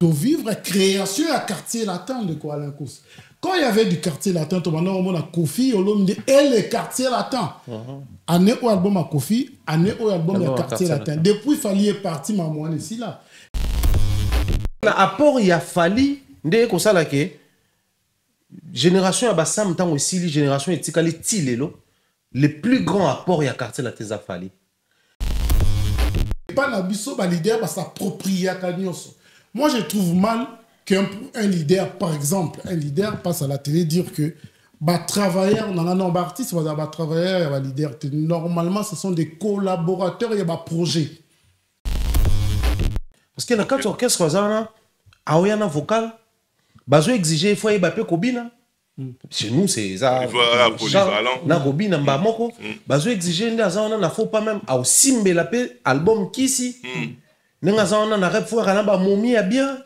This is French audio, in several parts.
De vivre création à quartier latin de Kuala Lumpur. Quand il y avait du quartier latin, on a Kofi, et le quartier latin. Année où album à Kofi, année où album à quartier latin. Depuis, il fallait partir maman ici là. L'apport, il a fallu, dès que ça là que génération à Bassam, tant aussi les générations etikali tilelo, le plus grand apport il y a quartier latin a fallu. Pas la biso, bah leader va s'approprier à Kanyoso. Moi, je trouve mal qu'un leader, par exemple, un leader passe à la télé dire que bah, travailleurs, on a un nombre d'artistes, bah, travailleurs, il y a un leader. Normalement, ce sont des collaborateurs, il y a un projet. Parce que dans quatre orchestres, il y a un vocal. Bazo exiger, il faut y avoir Kobina. Chez nous, c'est ça. Il faut la polyvalent. Na Kobina, Mbamoko. Bazo exiger, il ne faut pas même. Au Simbe, l'album Kisi. On a rep fois un momie à bien.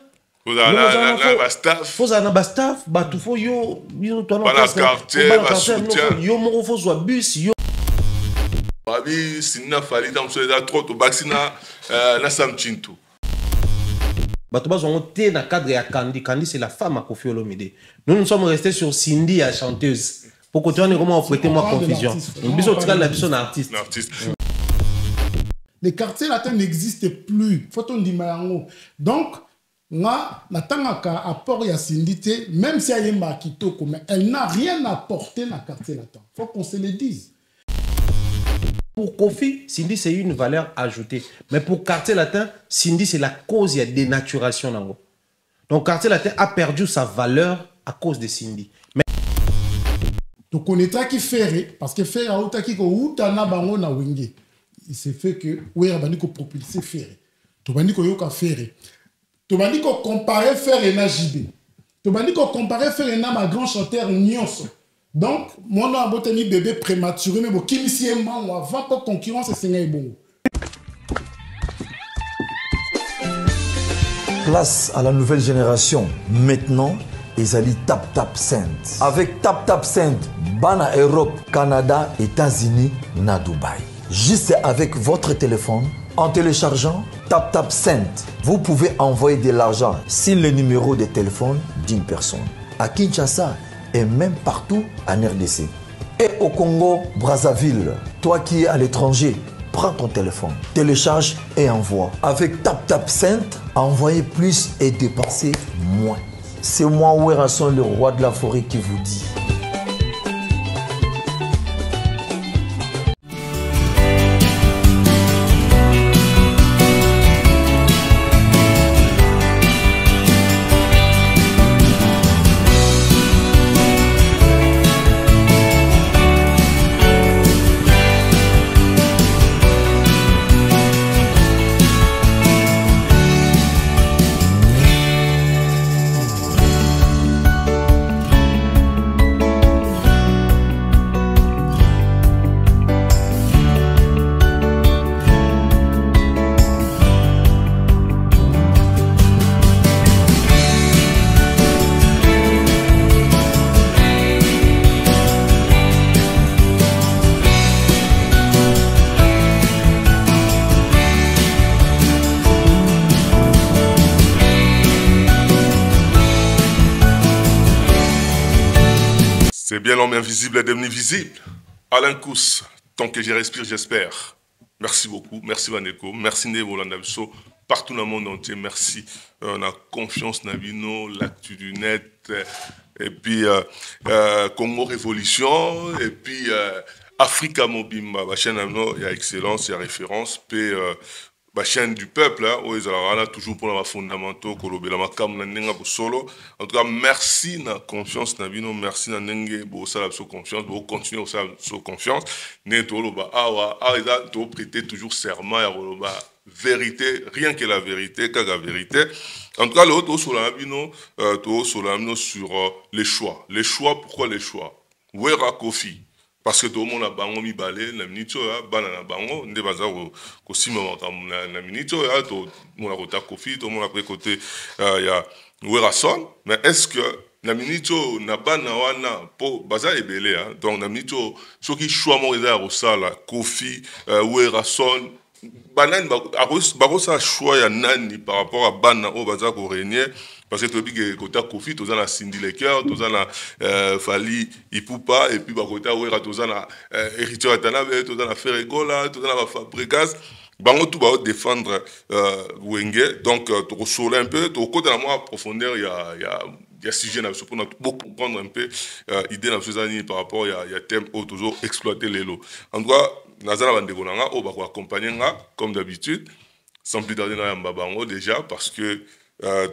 Faut avoir staff. Faut avoir staff. Bah tout faut yo toi non quartier, yo mo faut soit bus yo. Babi sinna fali dans ce là trop to baxina na samchintu. Bah tout bazon té na cadre ya Kandi. Kandi c'est la femme à Koffi Olomide. Nous sommes restés sur Cindy la chanteuse. Pour que tu aies comment prêter moi confusion. On biso tika la biso na artiste. Les quartiers latins n'existent plus. Faut on dire donc, na tangaka apport ya Cindy, même si elle est makitoko, mais elle n'a rien apporté dans le quartier latin. Faut qu'on se le dise. Pour Koffi, Cindy c'est une valeur ajoutée. Mais pour quartier latin, Cindy c'est la cause de la dénaturation. Donc quartier latin a perdu sa valeur à cause de Cindy. Mais donc on est qui ferré, parce que ferré a outa qui ko outa na bango na wenge. Il s'est fait que oui, on va propulser ferré. Tu vas dire que yoka ferré. Tu vas dire que comparer ferré na JB. Tu vas dire que comparer ferré na ma grand chanteur Nyonso. Donc, moi, on a un bébé prématuré, mais bon, qui m'y on avant que concurrence c'est bon. Place à la nouvelle génération. Maintenant, ils allaient Tap Tap Send. Avec Tap Tap Send, Bana Europe, Canada, États-Unis, na Dubaï. Juste avec votre téléphone, en téléchargeant Tap Tap Send, vous pouvez envoyer de l'argent sur le numéro de téléphone d'une personne. À Kinshasa et même partout en RDC. Et au Congo, Brazzaville, toi qui es à l'étranger, prends ton téléphone, télécharge et envoie. Avec Tap Tap Send, envoyez plus et dépensez moins. C'est moi, Werasson, le roi de la forêt, qui vous dit. C'est bien l'homme invisible est devenu visible. Alain Kous, tant que je respire, j'espère. Merci beaucoup. Merci Vaneko. Merci Nevo Landabso. Partout dans le monde entier, merci. On a confiance dans Navino, l'actu du net, et puis Congo Révolution, et puis Africa Mobimba. La chaîne, il y a excellence, il y a référence. Puis la chaîne du peuple, où ils ont toujours pour les fondamentaux, solo. En tout cas, merci na confiance, Navino, merci na nenge, confiance, pour continuer sur confiance. Ils ont prêté toujours serment, vérité, rien que la vérité, qu'à la vérité. En tout cas, l'autre sur les choix. Les choix, pourquoi les choix? Wera Koffi. Parce que tout le monde a bango mi balé, la minute là, banana bango, ne pas ça aussi la minute là, tout le monde a côté Koffi, tout le monde a pris côté il y a Werasson, mais est-ce que la minute n'a pas nawana pour baza est belé, donc la minute ceux qui choisissent mon réserve au sala, Koffi, Werasson, banani bakosa choix ya nani par rapport à bana oyo baza korégner parce que toyebi ke kota Kofi toza na Cindy Lecker toza na Fally Ipupa et puis bakota wera toza na Héritier Watanabe toza na Ferregola toza na Fabregas bango tout bao défendre Wenge donc tokosolo un peu tokota na moi profondeur il y a sujet na pour beaucoup comprendre un peu idée na sozani par rapport il y a thème au toujours exploiter les lots en tout cas nazana bandeko nanga o bako accompagner nga comme d'habitude sans plus tarder na yamba bango déjà parce que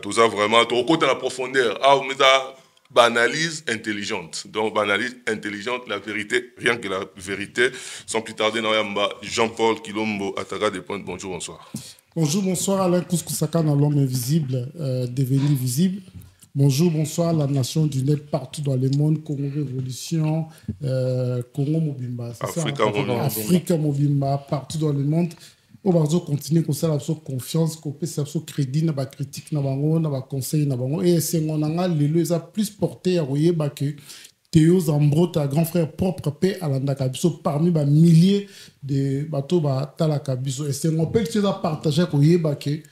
tous vraiment tokota la profondeur mais analyse intelligente donc analyse intelligente la vérité rien que la vérité sans plus tarder na yamba Jean-Paul Kilombo Ataka des Pointes. Bonjour bonsoir. Bonjour Alain Kouskou-Saka dans l'homme invisible devenu visible. Bonjour, bonsoir la nation du net partout dans le monde, Congo Révolution, Congo Mobimba, Afrique Mobimba, partout dans le monde. On va continuer comme ça, la confiance, qu'on peut faire crédit, na critique, na conseil, et c'est on a les a plus porté à voyer que Théo Zambro, ta grand frère propre paix à l'Andakabiso parmi les milliers de bateaux Talakabiso. Et c'est on peut que partager à voyer que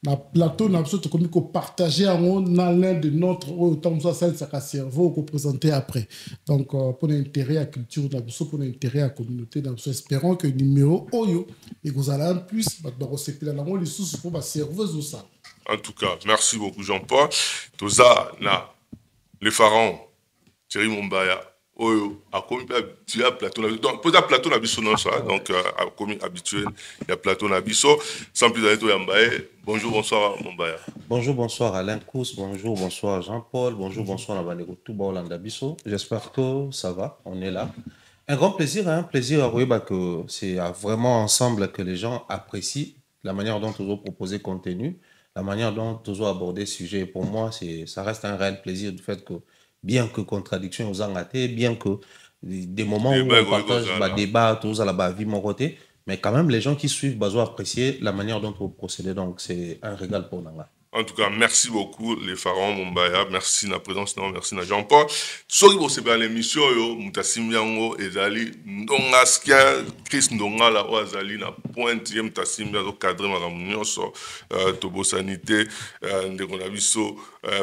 na plateau na biso tokomi ko partager en l'un de notre autant ça ça cerveau ko présenter après donc pour l'intérêt à culture na biso pour l'intérêt à communauté na biso espérons que numéro oyo et vous allez en plus ba recipler la les sous pour ba cerveau ça. En tout cas merci beaucoup Jean-Paul toza na le pharaon Thierry Mombaya oyo a commis tu as plateau donc pour plateau na biso non ça donc a commis habituel il y a plateau na biso sans plus d'aller to yambaye. Bonjour bonsoir Mombaya. Bonjour bonsoir Alain Kous, bonjour bonsoir Jean-Paul, bonjour bonsoir Nabaneko Touba Olanda Bisso. J'espère que ça va, on est là. Un grand plaisir à voir que c'est vraiment ensemble que les gens apprécient la manière dont ils ont proposé contenu, la manière dont ils ont abordé sujet. Pour moi, ça reste un réel plaisir du fait que bien que contradiction aux engatés, bien que des moments où on partage débat, tout ça là-bas, vie mon côté, mais quand même les gens qui suivent ont apprécier la manière dont vous procédez, donc c'est un régal pour nous. En tout cas, merci beaucoup les pharaons Mombaya, merci na présence, merci na Jean-Paul. Soki bo seba l'émission yo mutasimbi yango ezali ndonga skia Chris ndonga la azali na pointe yem mutasimbi zo cadre makambo nyonso tobo sanité ndeko na biso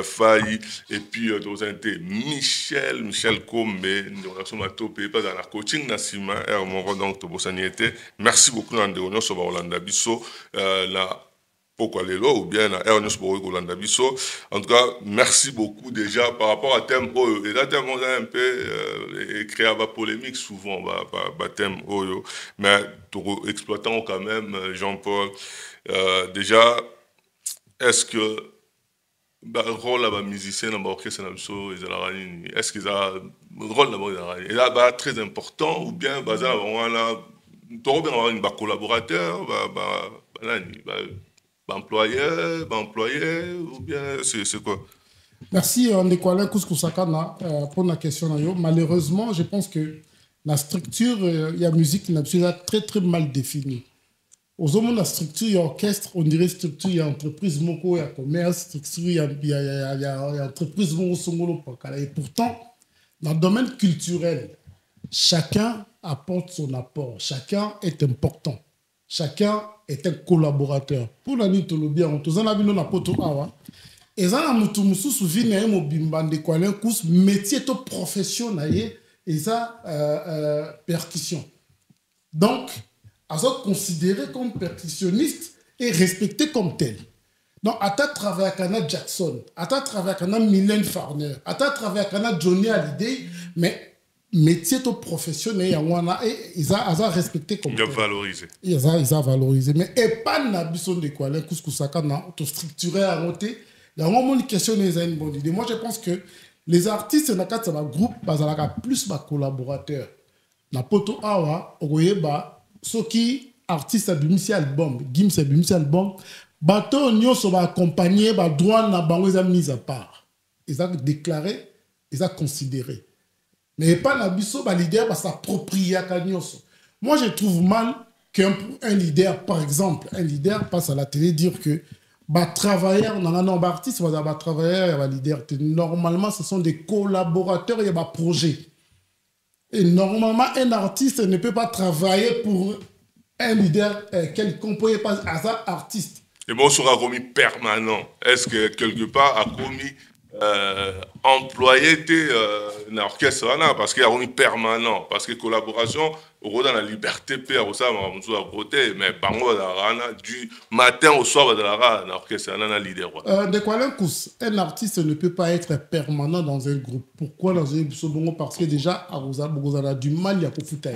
Fayi et puis tobo sanité Michel Kombe ndeko na so matopé pas dans la coaching na sima mon donc tobo sanité. Merci beaucoup na ndeko nyonso ba Olanda biso la pourquoi les lots ou bien à Ernest Boré Golanda Bisso. En tout cas, merci beaucoup déjà par rapport à thème Oyo. Et là, thème on a un peu créé à la polémique souvent, thème Oyo. Mais exploitant quand même, Jean-Paul, déjà, est-ce que le rôle de musicien dans l'orchestre, est-ce qu'ils ont le rôle de là, très important ou bien, on a un collaborateur, employé ou bien c'est quoi? Merci Ndeko Kouskou-Saka pour la question. Malheureusement, je pense que la structure, il y a musique qui est très très mal définie. Aux hommes, la structure, il y a orchestre, on dirait structure, il y a entreprise, il y a commerce, structure, il y a entreprise, et pourtant, dans le domaine culturel, chacun apporte son apport, chacun est important. Chacun est un collaborateur. Pour la nuit, on a vu na poto awa. Et ça, on a souvenu un bimbande quoi un cours métier to professionnel et ça percussion. Donc, à ça considéré comme percussionniste et respecté comme tel. Donc, à ta travail avec Anna Jackson, à ta travail avec Anna Mylène Farmer, à ta travail avec Anna Johnny Hallyday, mais métier to professionnel ils ont respecté comme ils ont valorisé mais et pas na biso de quoi les Kouskou-Saka na to structuré à monter la une question les une bonne idée. Moi je pense que les artistes na quatre ça groupe bazalaka plus ba collaborateurs na poto awa okoyeba soki artiste abimisi album Gims abimisi album bato nyonso ba accompagner ba droit na bango ils ont mis à part ils ont déclaré ils ont considéré. Mais pas la biso, le leader va s'approprier à Kanyoso. Moi, je trouve mal qu'un leader, par exemple, un leader passe à la télé dire que travailleur, on a un nombre d'artistes, on a travailleur, il y a un leader. Normalement, ce sont des collaborateurs, il y a un projet. Et normalement, un artiste ne peut pas travailler pour un leader quelconque peut pas à ça artiste. Et bon, sera commis permanent. Est-ce que quelque part a commis employé dans l'orchestre parce qu'il y a commis permanent, parce que collaboration, au dans la liberté père au ça à côté, mais bango du matin au soir dans l'orchestre leader. De quoi un artiste ne peut pas être permanent dans un groupe. Pourquoi dans un groupe? Parce que déjà, vous avez du mal à foutre.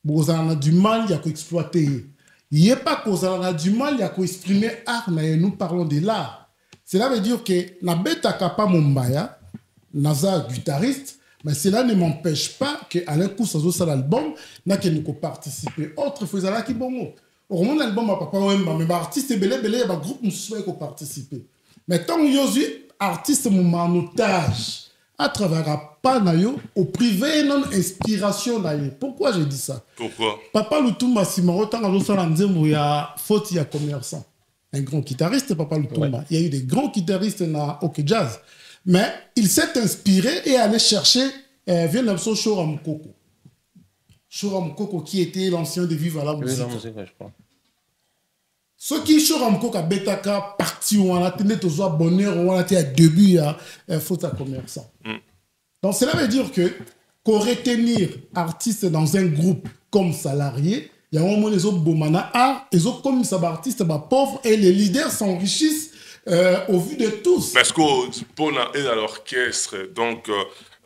Vous avez du mal à exploiter. Il n'y a pas qu'on a du mal à exprimer art, mais nous parlons de l'art. Cela veut dire que na beta kapa Mumbaya, naza guitariste, mais cela ne m'empêche pas que Alain Koussa sur l'album n'a que nous participer. Autre chose là qui bon. Au moment l'album a papa Wemba, mais artiste belé belé ba groupe nous souhaite ko participer. Mais tant yozu artiste mon en otage à travers pas nayo au privé non inspiration nayo. Pourquoi j'ai dit ça? Pourquoi? Papa Lutumba Simaro tant à sur l'anzemo ya faute ya commerçant. Un grand guitariste, Papa Lutumba. Ouais. Il y a eu des grands guitaristes dans OK Jazz. Mais il s'est inspiré et allé chercher vient l'absence Shora Mukoko. Shora Mukoko qui était l'ancien de Viva la musique. Je crois. Ce qui Shora Mukoko a betaka parti où on a tenu toujours bonheur, où on a été à début à faute à commerçant. Donc cela veut dire que retenir artiste dans un groupe comme salarié, il y a un moment les autres bomana art, les autres comme ça artistes pauvres et les leaders s'enrichissent au vu de tous. Parce que pour l'orchestre, donc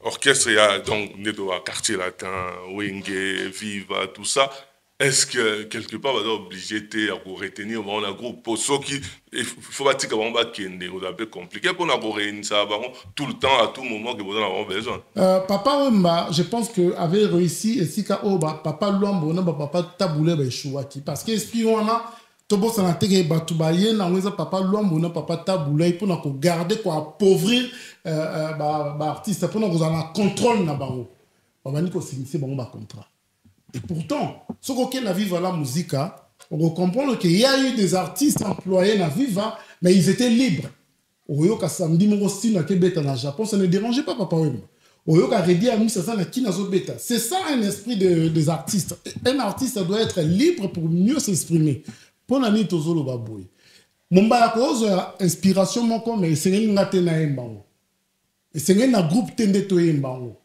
orchestre il y a donc Nedo quartier latin, Wenge, Viva, tout ça. Est-ce que quelque part on va obligé de retenir un groupe pour ceux qui il faut pas dire qu'on va kende, on va compliqué pour nous réunir ça tout le temps à tout moment que vous en avez besoin. Papa Wemba, je pense que avait réussi et si ka oba papa Luambo na papa Taboulé ba Chouaki parce que esprit on a to bossa na tege batubaye na ngeza papa Luambo na papa Taboulé pour na ko garder ko appauvrir ba artiste pour na ko za contrôle na bango. On va ni ko signer bango ba contrat. Et pourtant, ce qu'on a Viva la musique, on comprend qu'il y a eu des artistes employés dans Viva, mais ils étaient libres. Oyoka samedi aussi na kebeta na Japon, ça ne dérangeait pas Papa Wemba. Oyoka redi à nous ça na kinazo beta. C'est ça un esprit des artistes. Un artiste doit être libre pour mieux s'exprimer. Pour la nuit tozolo baboy. Mumba ya cause inspiration moko mais sengeli ngate na embango. Et sengeli na groupe tende to embango.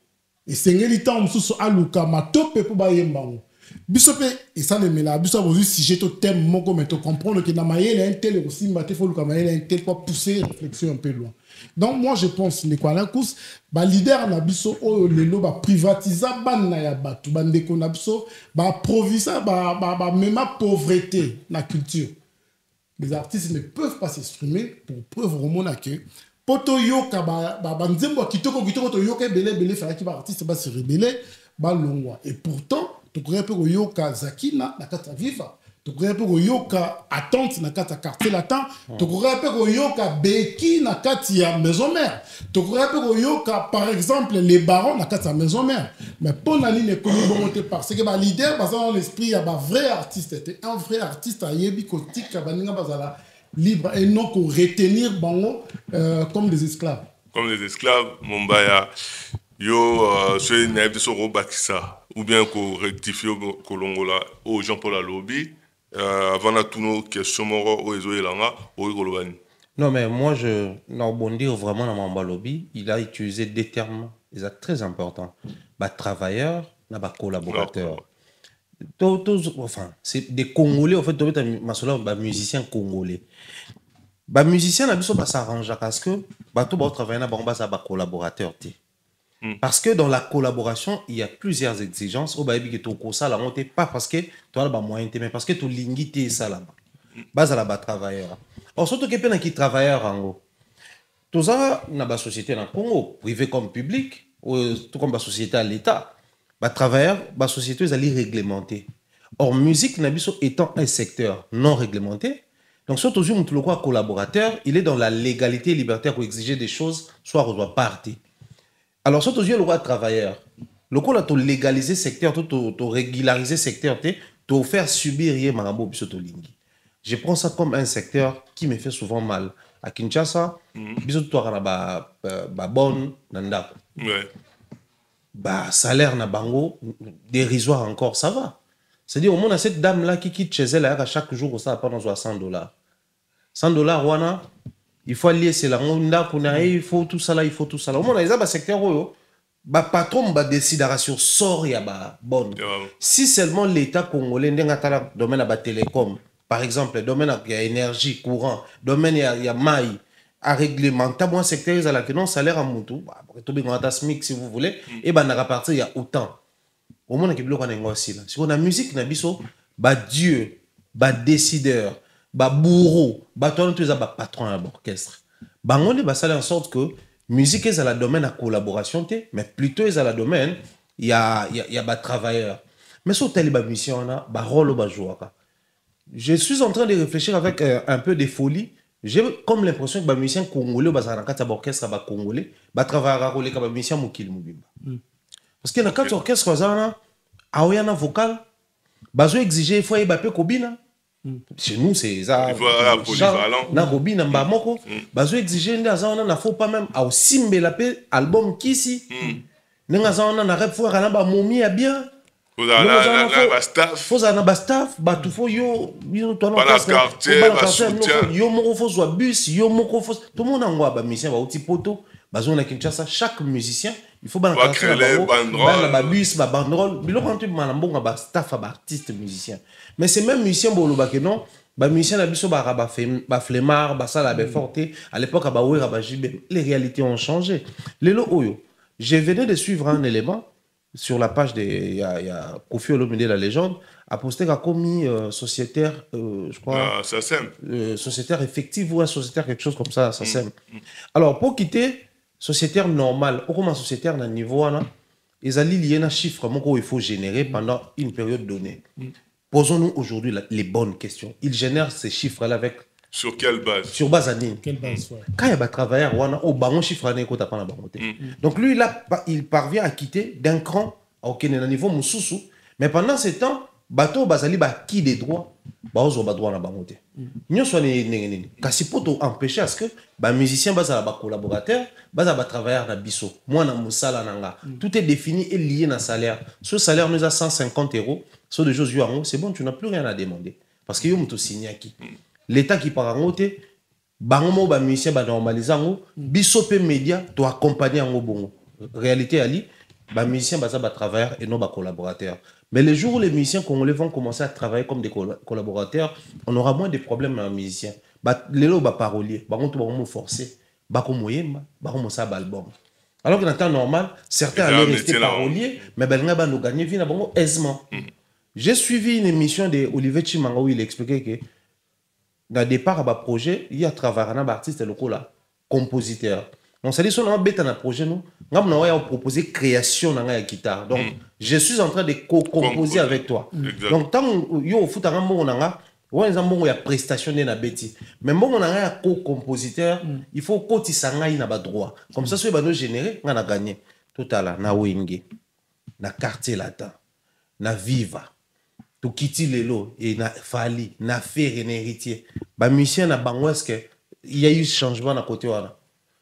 Et sengeli temps mususu aluka matope pour ba embango. Bisope et ça le mela biso bo si j'ai to thème moko mais to comprendre que na mayele un tel aussi mate faut luka mayele un tel pour pousser réflexion un peu loin. Donc moi je pense les quoi la course ba leader na biso o lelo ba privatiser ban na ya batu bandeko na biso ba provisa ba même pauvreté na culture. Les artistes ne peuvent pas s'exprimer pour preuve vraiment que poto yoka ba nzembo kitoko to yoka belé fallait que ba artiste ba se rebeller ba longwa et pourtant tu pourrais peu yoka zakina na kata viva tu pourrais peu yoka attente na kata quartier latin tu pourrais peu yoka beki na kati maison mère tu pourrais peu yoka par exemple les barons na kata maison mère mais pour la ligne comme bonté parce que ba leader parce dans l'esprit ya ba vrai artiste était un vrai artiste à yebi kotika baninga bazala libre et non qu'on retenir bango comme des esclaves Mumbaya yo c'est naïf de son bakisa ou bien qu'on rectifie au Longola au Jean-Paul Alobi avant la tout nos questions au Ezoelanga au Golobani. Non mais moi je n'abondir vraiment dans mon lobby, il a utilisé des termes très importants. Bah travailleur, bah collaborateur. Enfin, c'est des Congolais en fait, bah musicien congolais. Bah musicien na biso ba s'arrange parce que bah tout ba travailler na ba collaborateur té. Parce que dans la collaboration, il y a plusieurs exigences. Au baby que tu ça la montée pas parce que tu as le moyen mais parce que tu l'ingité ça là-bas. Base à la bas travailleur. Or surtout que peine qui travailleur en gros. Tout ça na ba société dans Congo, privé comme public, ou tout comme ba société à l'état. Ba travailleur, ba société ils allaient réglementer. Or musique na biso étant un secteur non réglementé. Donc surtout si on le croit collaborateur, il est dans la légalité libertaire pour exiger des choses soit on doit partir. Alors, surtout, le droit de travailleur, le coup, tu légaliser secteur, tu régulariser secteur, tu faire subir rien marambo biso lingi. Je prends ça comme un secteur qui me fait souvent mal. À Kinshasa, biso tu as ba bonne nanda. Ouais. Bah salaire na bango dérisoire encore, ça va. C'est-à-dire, au moins, cette dame-là qui quitte chez elle, à chaque jour, ça va pas dans $100. $100, wana, il faut aller, c'est la onda, il faut tout ça là, il faut tout ça là. Au moins, il y a un secteur où le patron décidera sur sort et bon. Si seulement l'État congolais, dans le domaine de la télécom, par exemple, le domaine de l'énergie, courant, le domaine de la maille, à réglementer un secteur, il y a un salaire à moutou, un SMIC si vous voulez, et ben à partir il y a autant. Au moins, il y a aussi là. Si on a musique, na biso, ba Dieu, ba décideur, ba bourreau, ba toi tu es ba patron à l'orchestre. Ba on est ça en sorte que musique est à la domaine à collaboration mais plutôt est à la domaine il y a ba travailleur. Mais sur telle ba mission on a ba rôle ba joueur. Je suis en train de réfléchir avec un peu de folie. J'ai comme l'impression que ba musicien congolais ba za kata orchestre ba congolais ba travailleur rôle ka ba musicien mokili mobimba. Parce que dans quatre orchestres ça a un vocal bazo exiger il faut y baper kobina. Chez nous c'est ça na kobina mbamoko bazo exiger nda za on na faut pas même au simbe la pe album kisi nenga za on na rep faut kana ba momi a bien faut za na ba staff ba tout faut yo toi ba quartier ba soutien yo moko faut soit bus yo moko faut tout le monde ngwa ba musicien ba outi poto bazo na Kinshasa chaque musicien il faut bien créer les banderoles ba bus ba banderole bilo quand tu malambonga ba staff ba artiste musicien mais c'est même musicien boloba que non ba musicien na biso ba flemmard ba ça la be forté à l'époque ba wera ba jibe les réalités ont changé lelo oyo je venais de suivre un élément sur la page de il y a Kofi Olomide la légende a posté qu'a commis sociétaire je crois sociétaire effective ou un sociétaire quelque chose comme ça sème. Alors pour quitter sociétaire normal ou comme un sociétaire d'un niveau là ils allaient lier un chiffre il faut générer pendant une période donnée. Posons-nous aujourd'hui les bonnes questions. Il génère ces chiffres là avec sur quelle base? Sur base à Nîmes. Quelle base, ouais. Quand il va travailler, au baron chiffre à Nîmes, donc lui, il parvient à quitter d'un cran à niveau Moussoussou. Mais pendant ce temps, bateau bazali ba qui des droits, baozo ba droit na bangote. Nyo so ne kasi poto empêcher à ce que ba musicien bazala ba collaborateur, bazala ba travailleur na biso. Moi na musala nanga. Tout est défini et lié na salaire. Ce salaire nous a 150 €. Sur des choses c'est bon, tu n'as plus rien à demander parce que yo muto signé qui. L'État qui part en haute, bango ba musicien ba normaliser ngo, biso pe média to accompagner ngo bongo. Réalité ali, ba musicien baza ba travailleur et non ba collaborateur. Mais les jours où les musiciens congolais vont commencer à travailler comme des collaborateurs, on aura moins de problèmes avec les musiciens. Les lots ba parolier, bango to bango forcé, ba ko moyemba, ba ko mosa album. Alors que dans le temps normal, certains allaient rester paroliers, mais ben nga ba no gagner vie na bango aisément. J'ai suivi une émission de Olivier Chimanga où il expliquait que dans le départ à projet, il y a travaillé un artiste local là, compositeur. Donc ça dit si on a bête un projet nous, on a proposé création dans la guitare. Donc je suis en train de co-composer avec toi. Donc tant yo fout un bon on a ya prestation na bêti. Mais bon on a un co-compositeur, il faut koti sanga na ba droit. Comme ça soit ba générer, on a gagné. Total na Wenge, na quartier latin, na Viva. To kiti lelo et na fali na faire un héritier ba musicien na bango est-ce que il y a eu changement à côté wana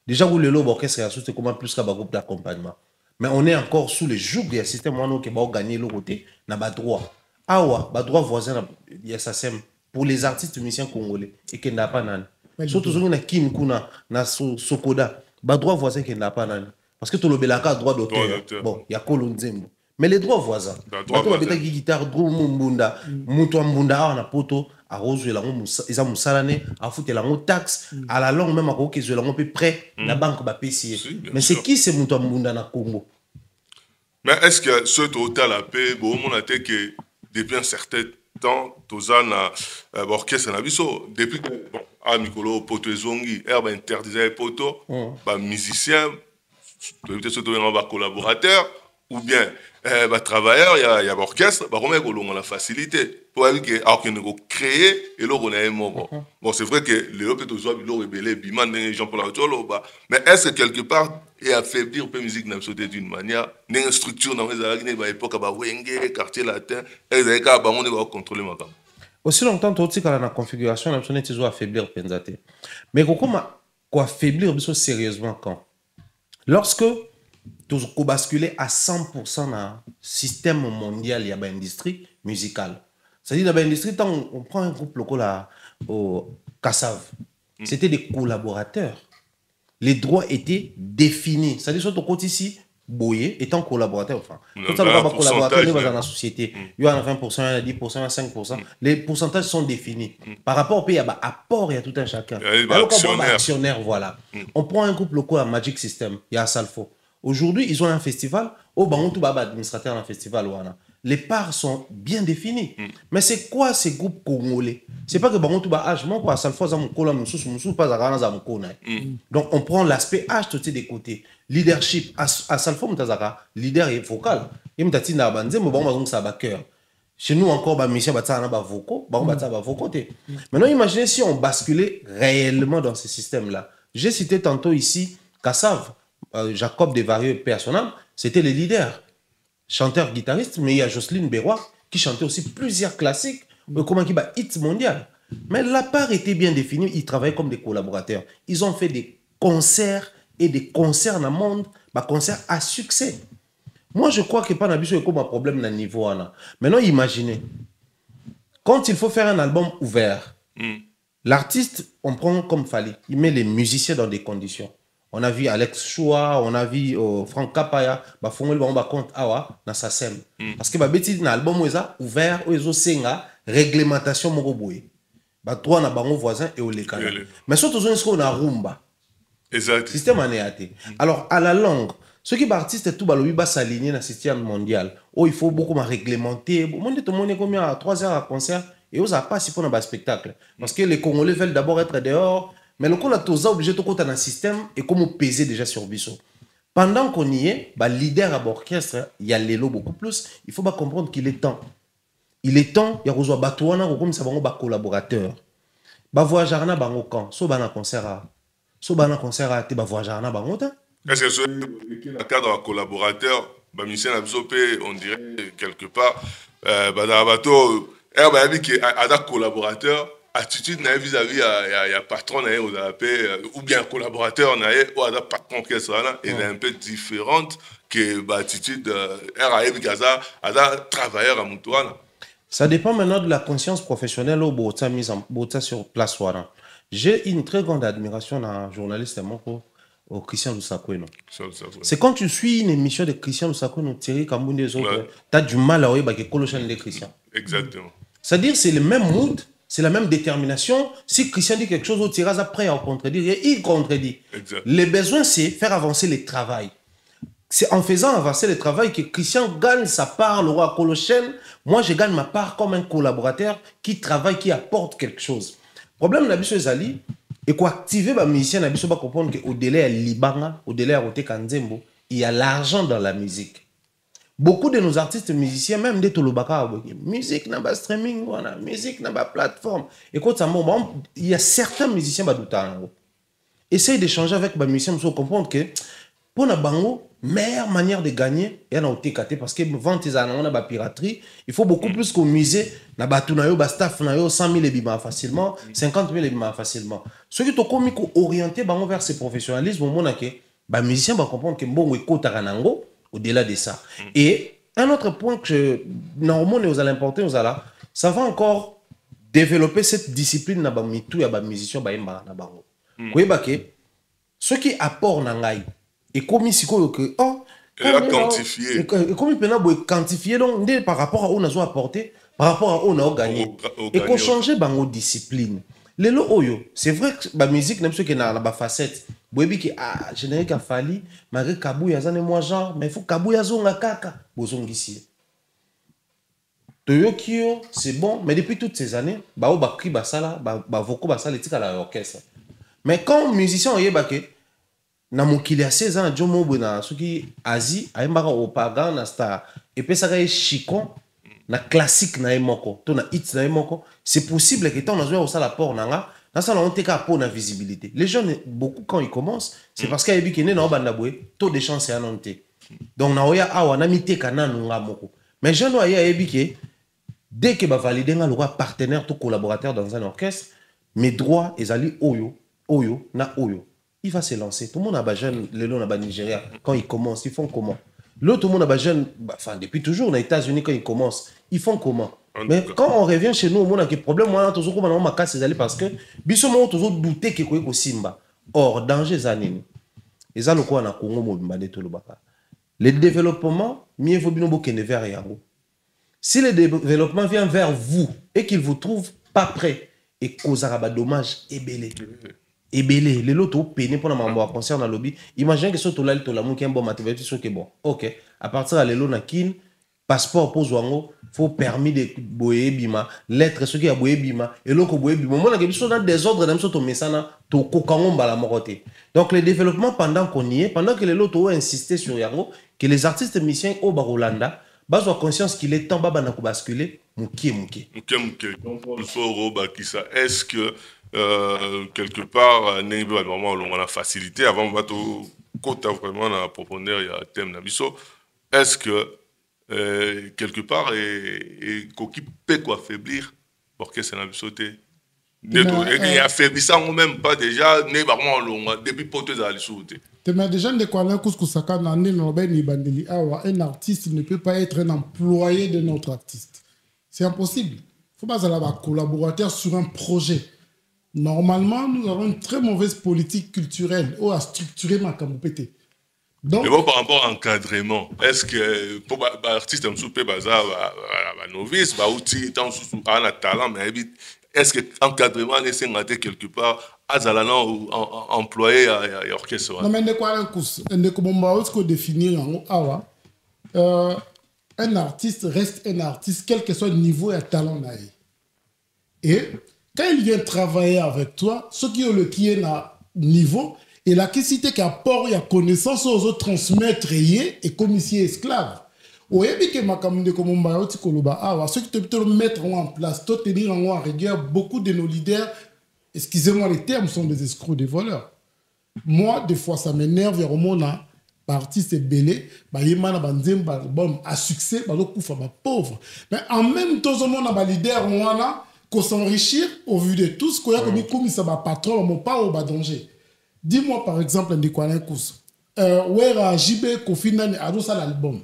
déjà vous lelo orchestre ya c'est comment plus ka ba groupe d'accompagnement mais on est encore sous le joug du système wana que ba gagner le côté na ba droit awa ba droit voisin ya SACEM pour les artistes musiciens congolais et que n'a pas nan surtout sur na Kim Kuna na Sokoda ba droit voisin que n'a pas nan parce que tout le belaka droit d'auteur bon ya Kolonzembo. Mais les droits voisins. Bato babeta guitare drum mbunda, muto mbunda na poto, a rose la ils ont musalane, a foutu la taxe, à la longue même à ko que la peu près la banque ba payer. Mais c'est qui ce muto mbunda na Congo? Mais est-ce que ce total la paix bon on a été que depuis un certain temps tozana orchestre na biso depuis bon a Mikolo poto ezongi herbe interdisait poto ba musicien peut-être surtout un collaborateur ou bien travailleur, il y a l'orchestre, on a la facilité. Pour que nous créer et là on a un moment. Bon, c'est vrai que les autres ont rebellé, les gens pour la mais est-ce que quelque part, et affaiblir la musique d'une manière, une structure dans les époques, Wenge, quartier latin, on va contrôler ma gamme. Aussi longtemps que la configuration, on a toujours affaiblir Penzate. Mais comment affaiblir sérieusement quand? Lorsque tout basculer à 100% dans le système mondial, il y a une industrie musicale. C'est-à-dire, dans l'industrie, quand on prend un groupe local au Kassav, c'était des collaborateurs. Les droits étaient définis. C'est-à-dire, sur ton côté ici, Boyer étant collaborateur, enfin, quand ça va collaborateur dans la société, il y a 20%, il y a 10%, il y a 5%. Les pourcentages sont définis. Par rapport au pays, il y a apport, il y a tout un chacun. Il y a des actionnaires, voilà. On prend un groupe local à Magic System, il y a Salfo. Aujourd'hui, ils ont un festival. Oh, bah, on tout administrateur dans un festival. Les parts sont bien définies. Mais c'est quoi ces groupes congolais? C'est pas que bah, on tout âge, moi, quoi, Salfo, ça mon cola, pas à donc, on prend l'aspect âge tout des côtés. Leadership, à Salfo, leader est vocal. Il m'a dit, ça va cœur. Chez nous encore, bah, Michel Batsa a vocaux, Maintenant, imaginez si on basculait réellement dans ce système-là. J'ai cité tantôt ici Kassav, Jacob Desvarieux, personnel, c'était les leaders, chanteur, guitariste, mais il y a Jocelyne Berroy qui chantait aussi plusieurs classiques, comment qui bat hit mondial. Mais la part était bien définie, ils travaillaient comme des collaborateurs. Ils ont fait des concerts et des concerts dans le monde, des concerts à succès. Moi, je crois que pas d'habitude comme un problème dans le niveau. Maintenant, imaginez, quand il faut faire un album ouvert, l'artiste, on prend comme Fali, il met les musiciens dans des conditions. On a vu Alex Choua, on a vu Franck Kapaya, bah fongol ba compte awa na SACEM. Parce que ba beti na album ouvert, ozo senga réglementation moko boye. Ba droit na bango voisin et au lekana. Mais surtout on a rumba. Exact. Système anéaté. Alors à la langue, ceux qui artistes tout balobi ba s'aligner na système mondial. Oh, il faut beaucoup réglementer. Monde tout monde combien à 3 heures à concert et on a pas si pour un spectacle parce que les Congolais veulent d'abord être dehors. Mais le coup, on est obligé de compter dans un système et comment peser déjà sur Bissot. Pendant qu'on y est, bah, leader à l'orchestre, il y a l'élo beaucoup plus. Il faut comprendre qu'il est temps. Il est temps, il y a besoin de batouana, comme ça, va collaborateur. Bah, voyager na bango quand, so bana concert, so bana concert, te bah voyager na bango ta. Est-ce que sur le cadre collaborateur, bah mission à Bissot, on dirait quelque part, bah dans la bateau, bah il y a des collaborateurs. Attitude vis-à-vis à patron ou bien collaborateur ou à patron qui est là, elle est un peu différente que l'attitude à travailleur à Moutouana. Ça dépend maintenant de la conscience professionnelle au Bota mise en Bota sur place. J'ai une très grande admiration d'un journaliste au Christian Lusakoueno. C'est quand tu suis une émission de Christian Lusakoueno, Thierry Kamboun des autres, tu as du mal à voir que Colochane de Christian. Exactement. C'est-à-dire c'est le même mood. C'est la même détermination. Si Christian dit quelque chose, au tirage après à contredire, il contredit. Exact. Le besoin, c'est faire avancer le travail. C'est en faisant avancer le travail que Christian gagne sa part, le roi Colochène. Moi, je gagne ma part comme un collaborateur qui travaille, qui apporte quelque chose. Le problème de Nabiso Ezali, et quoi activer les musiciens, Nabiso va comprendre qu'au-delà de Libanga, au-delà de Kanzembo, il y a l'argent dans la musique. Beaucoup de nos artistes musiciens, même des Tolobaka, musique n'a pas streaming, musique n'a pas plateforme. Écoute, il y a certains musiciens qui sont essayez d'échanger avec les musiciens pour comprendre que pour la meilleure manière de gagner, il y a un TKT parce que vente la piraterie, il faut beaucoup plus qu'au musée, na staff 100 000 ebima facilement, 50 000 ebima facilement. Ceux qui sont orientés vers ce professionnalisme, les musiciens vont comprendre que bon, au-delà de ça. Et un autre point que normalement nous allons importer, ça va encore développer cette discipline na bamitu ya ba musicien ba imba na bango. Koyeba ke ceux qui apportent nangai et comme si que oh quantifier. Et comme il peut quantifier donc par rapport à où on a apporté, par rapport à où on a gagné. Et qu'on change bango discipline. Lelo oyo, c'est vrai que la musique n'a pas facette. Boebi ki générique a fallu, malgré Kabou yazane moi genre, mais il faut Kabou yazonga kaka, bozongisi. Toyokio, c'est bon, mais depuis toutes ces années, ba o bakri basala, ba voko basala etika la orchestre. Mais quand musicien oye baké na mokili a 16 ans Jomo bona soki Asie, ayembaka opaga na star et puis ça chicon na classique na emoko, to na hits na emoko, c'est possible que tant on a joué au sala port nanga. Dans ça, on a pour la visibilité. Les jeunes, beaucoup, quand ils commencent, c'est parce qu'il y a des taux de chance est annoncé. Donc, on a mis des mais je ne dès que va valider un partenaire, tout collaborateur dans un orchestre, mes droits, ils allaient oyo, il va se lancer. Tout le monde a jeune, les gens au Nigeria, quand ils commencent, ils font comment? L'autre, tout le monde a jeune, enfin, depuis toujours, aux États-Unis, quand ils commencent, ils font comment? Mais quand on revient chez nous, on a des problèmes. On a toujours ma casse parce que biso mo toujours douter que ko simba. Or danger zanini. Eza loko na Congo mobimba de tolobaka. Le développement mieux vaut bien bokene vers yango. Si le développement vient vers vous et qu'il vous trouve pas prêt et causera ba dommage ebelé. Ebelé les loto peine pour na mambo concerne na lobby. Imaginez que soto lali to la muki un bon matériel so que bon. OK. À partir de lelo na kin passeport pour Zwango, faut permis de boye bima, lettre ce qui a boye bima, et l'autre boye bima. Moi, la question dans des ordres, dans ce messana, to kokangon bala moroté. Donc, le développement pendant qu'on y est, pendant que les autres ont insisté sur Yango, que les artistes musiciens au Barolanda, bas ont conscience qu'il est temps baba na ko basculer, mouké. Donc, il faut rebâtir. Est-ce que quelque part, on a la facilité avant de côté vraiment la profondeur, il y a un thème d'abisso. Est-ce que quelque part et qui peut quoi affaiblir pour que ça n'a sauté et affaiblissant même pas déjà né vraiment long depuis porter à l'issouté mais déjà de quoi là kusaka na nino beni bandeli awa un artiste ne peut pas être un employé de notre artiste, c'est impossible. Faut pas avoir un collaborateur sur un projet. Normalement nous avons une très mauvaise politique culturelle ou à structurer ma camopété. Donc, mais bon, par rapport à l'encadrement, est-ce que pour l'artiste un souper bazar novice outil tant sous un talent mais est-ce que l'encadrement est quelque part azalana ou employé à orchestre? Non mais ne quoi un coup ne comment on définir en awa un artiste reste un artiste quel que soit le niveau et talent naï. Et quand il vient travailler avec toi, ce qui est à niveau et la question qui apporte la connaissance aux autres transmettre et comme ici esclave. Au début que ma commune de Komomba oti koloba ceux qui te mettre en place, te tenir en rigueur, beaucoup de nos leaders, excusez-moi les termes, sont des escrocs, des voleurs. Moi, des fois, ça m'énerve. Au moment artiste est belé, yemana banzemba album à succès, kufa pauvre. Mais en même temps, on a leader wana qu'on s'enrichir au vu de tout ce qu'on a comme ça va patron, mon pas au bas danger. Dis-moi par exemple un décollin course. Wera JB Kofinane a ça l'album.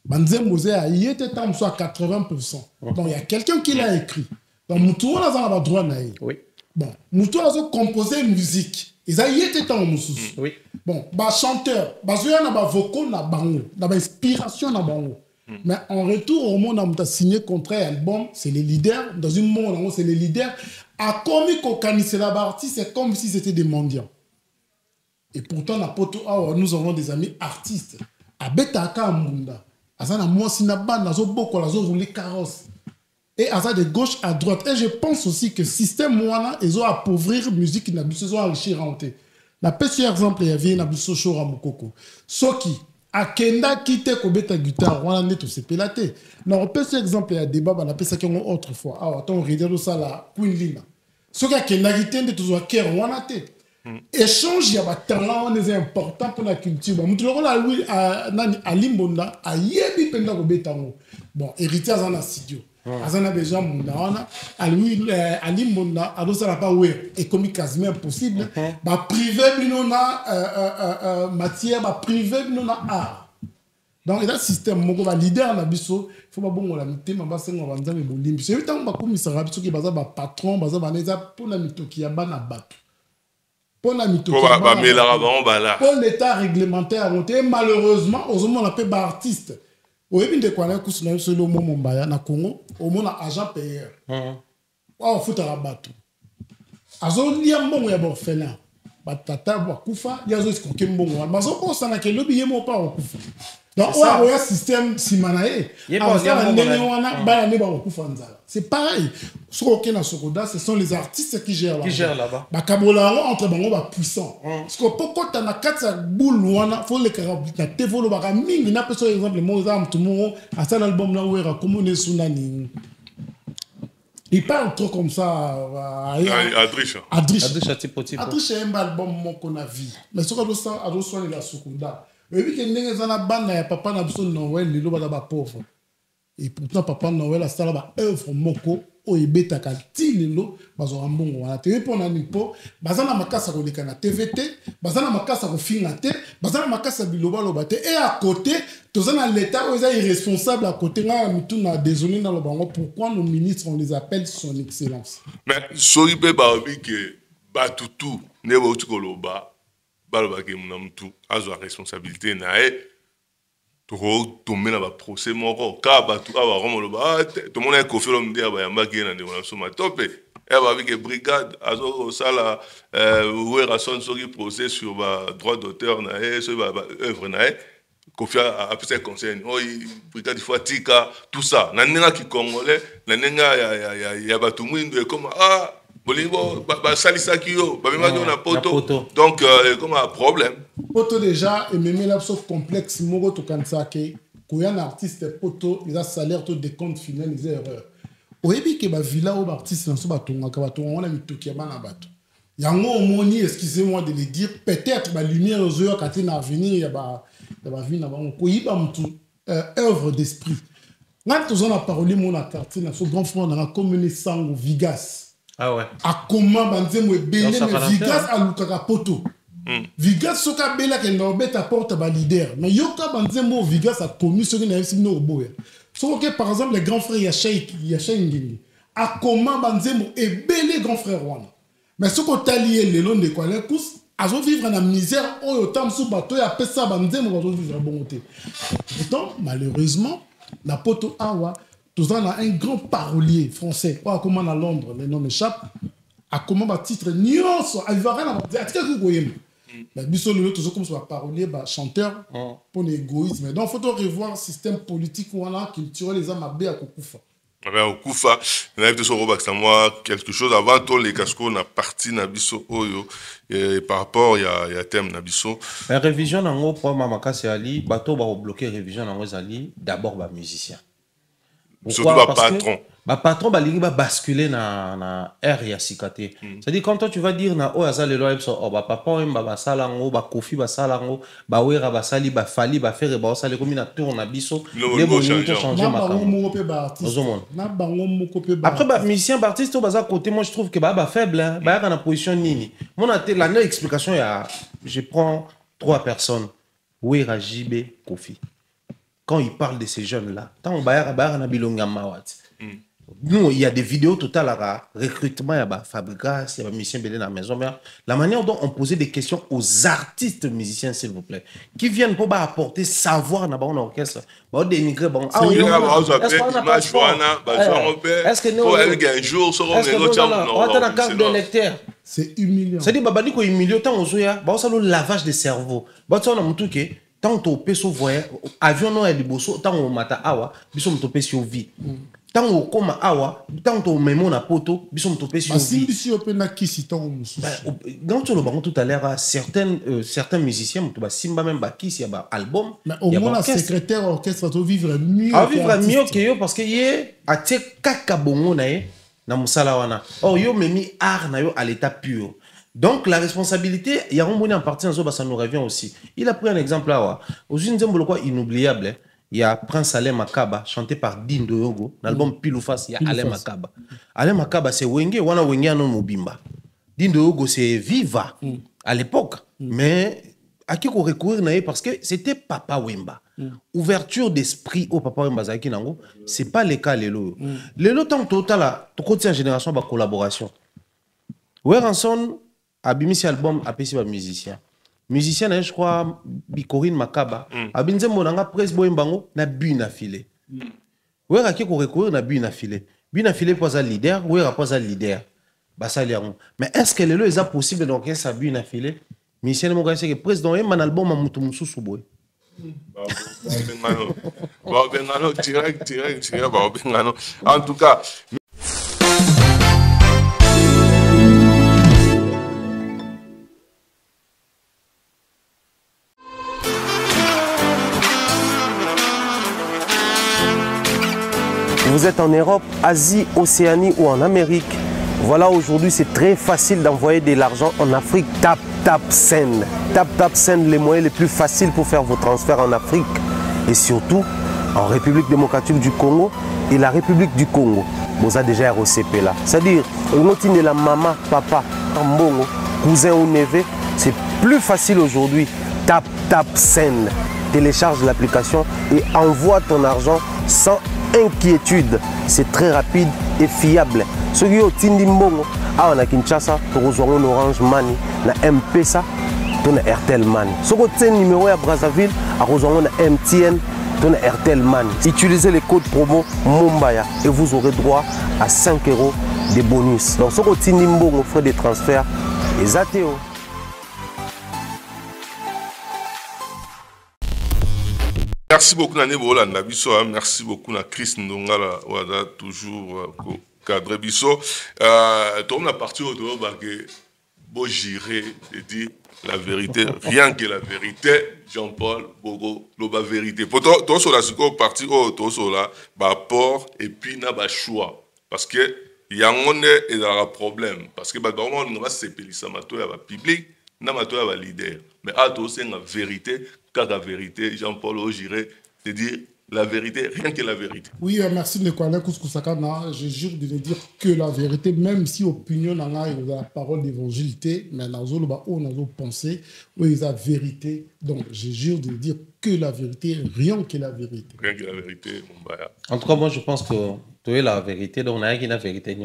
Banzem Mosé a y était temps soit 80%. Donc il y a quelqu'un qui l'a écrit. Donc Moutou on a le droit naï. Oui. Bon, Moutou a composé une musique. Ils a y était temps Moussous. Oui. Bon, bah chanteur, bah zoya na ba vocal na bango, na ba inspiration na bango. Mais en retour au monde on a signé contrat album, c'est les leaders dans une monde c'est les leaders à comme kokanise la partie, c'est comme si c'était des mendiants. Et pourtant, nous avons des amis artistes. À Betaka Munda, Azana Mwasinaban, Nazo Boko, Nazo roulé carrosse. Et Azana de gauche à droite. Et je pense aussi que le système Mwana, ils ont appauvrir la musique, ils ont enrichir en thé. La petit exemple, il y avait un Socho Ramukoko. Soki, Akenda Kite Kobeta guitare, on a net aussi pélaté. Non, petit exemple, il y a des débats, on a fait ça autrefois. Ah, attends, on regarde ça là, Queen Lina. Soki Akenda Kite de toujours Ker, on a été. Échange, il y a un talent important pour la culture. Bon, à Limbonda, à Yebi Penda Kobetango. Bon, héritier à un studio. Azana déjà Munda, à lui, à Limbonda, à l'autre, ça n'a pas oué. Et comme quasiment impossible, bah, privé, binona, matière, bah, privé, binona, art. Donc, il y a un système, mon leader, il faut pas bon, la mité, ma basse, on va dire, mais bon, limite. C'est évidemment, bah, comme il sera, qui est basé, bah, patron, basé, bah, pour la mytho qui a ban à battre. Pour l'état réglementaire, malheureusement, on appelle artiste. Au début de quoi, on a eu le mot Mombaya, na Congo, au moins agent payeur. On fout à bateau. Azo liambo ya borfela. Batata bakufa, yazo eskonke mbongo. Bazo ko sana ke lobi yemo pa bakufa. Donc on a un système simanae. C'est pareil. Ce sont les artistes qui gèrent là-bas. Bakabola entre bango ba puissant. Parce que pourquoi t'as na katsa boule wana, faut les carabiner. Te volo ba mingi na par exemple Mozart tout monde à ça l'album là où era comme ne sunani. Il parle trop comme ça. Adriche est un album qu'on a vu. Mais ce qu'on a ça, à l'autre la seconda. Et puis, il y a un bande papa n'a besoin de Noël, il est pauvre. Et pourtant, papa Noël a ça là œuvre moko oyebetaka ti lelo bazwa mbongo wana te mpona nini mpo baza na makasa koleka na TVT baza na makasa kofinga te baza na makasa bilobaloba te et à côté toza na l'état oyo eza irresponsable à côté nga mituna désolé na lobango pourquoi nos ministres on les appelle son excellence mais soki mpe baobi ke batutu nde bauti koloba balobaki muna mutu azwa responsabilité na ye tokotombe na baprocès moko ka bato awa komoloba tomona ye Koffi Olomide abayambaki ye na ndeko na biso matope babi ke brigade azokosala werason soki procès sur badroit d'auteur na ye soki baœuvre na ye Koffi apesa ye conseil oyo brigade il faut atika tout ça na ndenge aki congolais na ndenge ya bato mwindu ekoma bolingo basalisaki yo babemaki yo na poto donc comme un problème poto déjà ememela biso complexe moko tokanisaki koya na artiste poto eza salaire to décompte final eza erreur oyebi ke bavilla oyo baartiste na biso batongaka wana mitoki ya bana bato yango omoni excusez-moi de le dire peut-être balumière ozoyoka te na avenir ya baville na bango koyiba mutu œuvre d'esprit nga toza na parole mo na quartier na so grand frère nanga commune sango Vigas. Ah ouais. A comment banzemo ebele mais Vigas alukaka poto. Vigas soka bela ke ndobet apporte ba leader. Mais yoka banzemo Vigas a commis ce que na fsi no boya. So que par exemple les grands frères ya Sheikh Ngini. A comment banzemo ebele grand frère wana. Mais ce que talié le long de quoi les coups azo vivre na misère oyo tam sou bato ya pesa banzemo azo vivre bon côté. Pourtant malheureusement la poto awa nous avons un grand parolier français. Comment à Londres, les noms m'échappent. À comment va titre nuance. Il va rien avoir. Est-ce que vous voyez? Mais bisous le toujours comme ça parolier, chanteur pour l'égoïsme. Donc il faut revoir le système politique ou culturel les âmes à B à Kokufa. Au Koufa, il y a quelque chose avant tout les cascos on a parti nabiso oyo par rapport il y a thème nabiso. La révision en gros pour Mamaka c'est Ali, bateau va bloquer révision en gros Ali d'abord ba musicien. Surtout le patron. Le patron va basculer na air ya sikate. C'est-à-dire quand toi tu vas dire na o azale lo ebso o ba papa ba salango ba Koffi ba salango ba wera ba sali ba fali ba faire ba sali comme na tour na biso les bonnes changer makambo. Après ba musicien ba artiste au baza côté moi je trouve que ba faible ba na position nini. Mon la explication ya je prends 3 personnes. Wera Jibe Koffi. Quand il parle de ces jeunes-là, nous, il y a des vidéos totales à recrutement, il y a Fabrikas, il y a musiciens belé dans la maison. Mais la manière dont on posait des questions aux artistes musiciens, s'il vous plaît, qui viennent pour apporter savoir dans l'orchestre, dénigrer, est-ce que nous, c'est humiliant. C'est-à-dire, babani ko humiliant tant on zoya, ba ça le lavage de cerveau. Ba ça on a mutuke, tant to peso voyage, avion no eliboso, tant on mata awa, biso mtope sur vie. Tant on koma awa, tant on memo na poto, biso mtope sur vie. Si on peut na kisi tant on dans le baron tout à l'heure certains musiciens mtoba simba même ba kisi ba album. Mais au moins la secrétaire orchestre doit vivre mieux. Ah vivre mieux que yo parce que yé a te kaka bongo na ye. Na musala wana. Oh yo memi art na yo à l'état pur. Donc la responsabilité, il y a un en partie dans ça nous revient aussi. Il a pris un exemple là. Aux une zembolo quoi inoubliable. Il y a Prince Alain Makaba chanté par Dindo Yogo. L'album Piloufas, il y a Alain Makaba. Alain Makaba c'est Wenge, wana Wenge anon mobimba. Dindo Yogo c'est Viva à l'époque. Mais à qui qu'on recourir naïe parce que c'était Papa Wemba. Ouverture d'esprit au Papa Wemba Zaki Nango, c'est pas le cas lelo. Lelo tant total là, tout côté en génération ba collaboration. Weranson a bimi ce album a pesi ba musicien. Musicien je crois Bikorine Makaba a binze monanga presse boyembango na bu na filé. Wera qui qu'on recourir na bu na filé. Bu na filé pas un leader, wera pas un leader. Basaliaron. Mais est-ce que lelo est possible donc ça bu na filé? Musicien mo gasi que président un album a mutu mususu boy. Direct. En tout cas, vous êtes en Europe, Asie, Océanie ou en Amérique. Voilà, aujourd'hui, c'est très facile d'envoyer de l'argent en Afrique. Tap Send. Tap Send, les moyens les plus faciles pour faire vos transferts en Afrique. Et surtout, en République démocratique du Congo et la République du Congo. Vous avez déjà ROCP là. C'est-à-dire, la maman, papa, mbongo, cousin ou neveu, c'est plus facile aujourd'hui. Tap send. Télécharge l'application et envoie ton argent sans inquiétude. C'est très rapide et fiable. Ceux qui ont Tindi Mbongo, on a Kinshasa, on a Orange Money, on a M-Pesa, on a Airtel Money. Ceux qui ont numéro à Brazzaville, on a MTN, on a Airtel Money. Utilisez les codes promo Mumbaya et vous aurez droit à 5 € de bonus. Donc ceux qui ont Tindi Mbongo, frais de transfert, les ATO. Merci beaucoup Nane Bolanda Bisso, merci beaucoup na Chris Ndongala wada toujours cadre Bisso. Tom la partie au dehors que beau gérer et dire la vérité, rien que la vérité. Jean-Paul Bogo loba vérité. Pour toi sur la partie au toi sur la rapport et puis na ba choix parce que y a un et dans le problème parce que bah on va s'épeler ça mato ya ba public na mato ya ba leader mais à toi c'est la vérité. Car la vérité, Jean-Paul Ogiré, c'est dire la vérité, rien que la vérité. Oui, merci de Kousakana. Je jure de ne dire que la vérité, même si opinion n'a la parole d'évangilité, mais on a pensé, oui, la vérité. Donc, je jure de ne dire que la vérité, rien que la vérité. Rien que la vérité, Mumbaya. En tout cas, moi, je pense que tu es la vérité, donc on a rien que la vérité.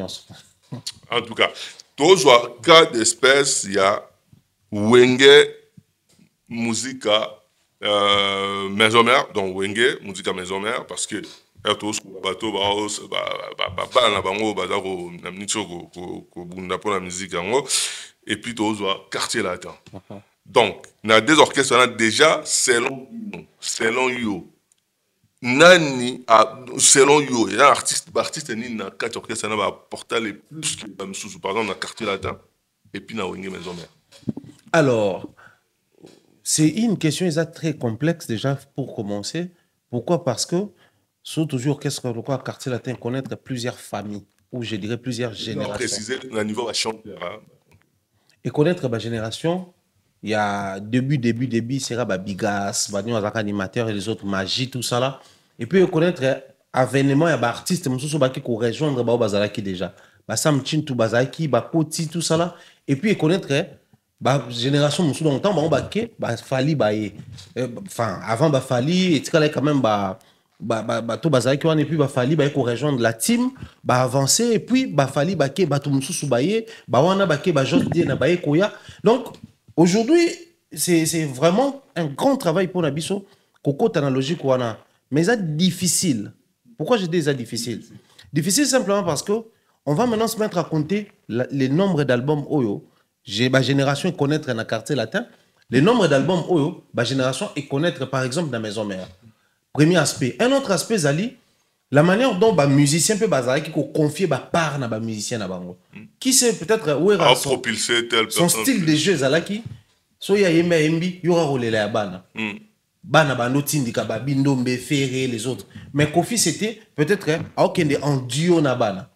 En tout cas, tous les cas d'espèce, il y a Wenge, musique maison mère donc Wenge musique maison mère parce que tous bateau ba na bango bazako na mnichoko ko bunda pour la musique yango et puis tous quartier latin donc na des orchestres là déjà selon yo nani selon yo il y a artiste ni na quatre orchestres na ba porter les plus que par exemple na quartier latin et puis na Wenge maison mère. Alors c'est une question très complexe déjà pour commencer. Pourquoi? Parce que, sur toujours, qu'est-ce que le quartier latin connaître plusieurs familles, ou je dirais plusieurs générations. Préciser le niveau chanteur. Et connaître ma génération, il y a début, c'est là, Bigas, animateur et les autres, magie, tout ça là. Et puis connaître avènement, il y a des artistes qui ont rejoindre Bazalaki déjà. Sam Chintou, Bazalaki, Koti, tout ça là. Et puis connaître génération musu longtemps fali enfin avant fali et quand même to bazaki et puis fali ko rejoindre la team avancer et puis fali ke to musu baye wana jodi na baye koya. Donc aujourd'hui c'est vraiment un grand travail pour Nabiso koko analogique wana mais c'est difficile. Pourquoi je dis ça difficile simplement parce que on va maintenant se mettre à compter les nombres d'albums Oyo. J'ai ma génération connaître dans le quartier latin. Le nombre d'albums Oyo, ma génération est connaître par exemple dans Maison Mère. Premier aspect. Un autre aspect, Zali, la manière dont les musiciens peuvent confier la part à les musiciens. Qui sait peut-être où est son style de jeu, Zalaki. So ya yemba yembi, yora rolé la bana. Bana bando tindika babindo mbefere les autres. Mais Kofi c'était peut-être en duo na bana.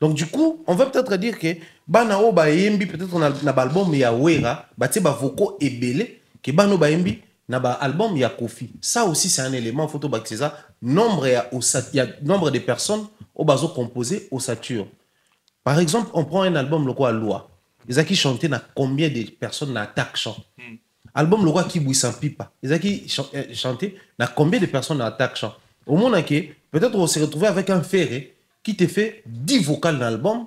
Donc du coup, on va peut-être dire que bana o ba yembi peut-être na album ya Wera, bati ba voko ebele que bano ba yembi na ba album ya Kofi. Ça aussi c'est un élément photo ba c'est ça, nombre nombre de personnes au bazo composé au sature. Par exemple, on prend un album le quoi Loi. Ils a qui chanté na combien de personnes na attaque chant. Album le quoi qui bouille sans pipa. Ils a qui chanté na combien de personnes na attaque chant. Au moment que peut-être on s'est retrouvé avec un ferré qui te fait 10 vocales dans l'album,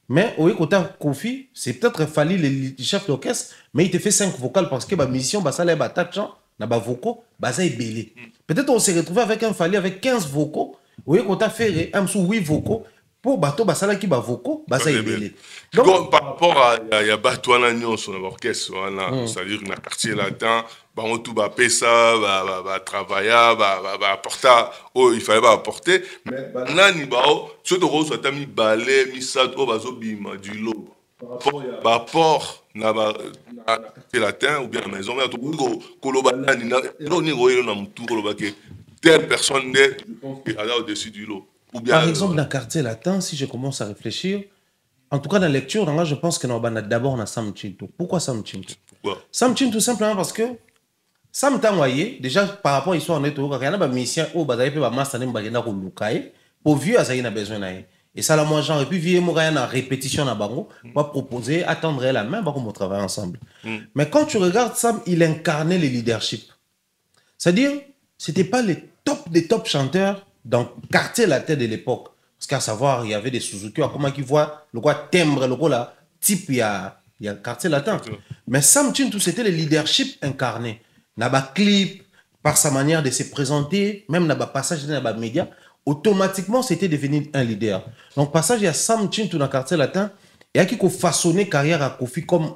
mais au côté Kofi, c'est peut-être fallu le chef d'orchestre, mais il te fait 5 vocales parce que la mission, ça l'a battu, na ba vocaux, ça est belé. Peut-être on s'est retrouvé avec un fallu avec 15 vocaux, au côté ferré, un sous 8 vocaux, pour bateau, ça là qui ba vocaux, ça est belé. Donc par rapport à ya Batouana Nyon sur l'orchestre, c'est-à-dire dans le quartier latin, on tout va pesa, va travailler, va apporter, il fallait apporter, mais nani bao, ce de rose a mis balai, mis ça, bazo bima du lot. Par rapport na quartier latin ou bien la maison, mais tout koloba nani na, non ni royo na mutu koloba que telle personne n'est au-dessus du lot. Par exemple, dans le quartier latin, si je commence à réfléchir, en tout cas dans la lecture, je pense que d'abord on a Sam Chintou. Pourquoi Sam Chintou? Sam Chintou tout simplement parce que Sam Tangoye, déjà par rapport à l'histoire, on est au Kakana, bah, musicien, oh, bah, d'ailleurs, bah, Mastanem, bah, y'en a Lukaye, pour vieux, ça y a besoin d'ailleurs. Et ça, là, moi, genre, et puis, vieux, moi, il y a une répétition à Bango, va proposer, attendre la main, bah, on travaille ensemble. Mais quand tu regardes Sam, il incarnait le leadership. C'est-à-dire, c'était pas les top des top chanteurs dans le quartier latin de l'époque. Parce qu'à savoir, il y avait des Suzuki, comment qu'ils voient, le quoi timbre, le quoi là, type, il y a quartier latin. Mais Sam Chintou, c'était le leadership incarné. Naba clip, par sa manière de se présenter, même naba passage dans les médias, automatiquement, c'était devenu un leader. Donc, passage, il y a Sam Chintou dans le quartier latin, il y a qui a façonné carrière à Kofi comme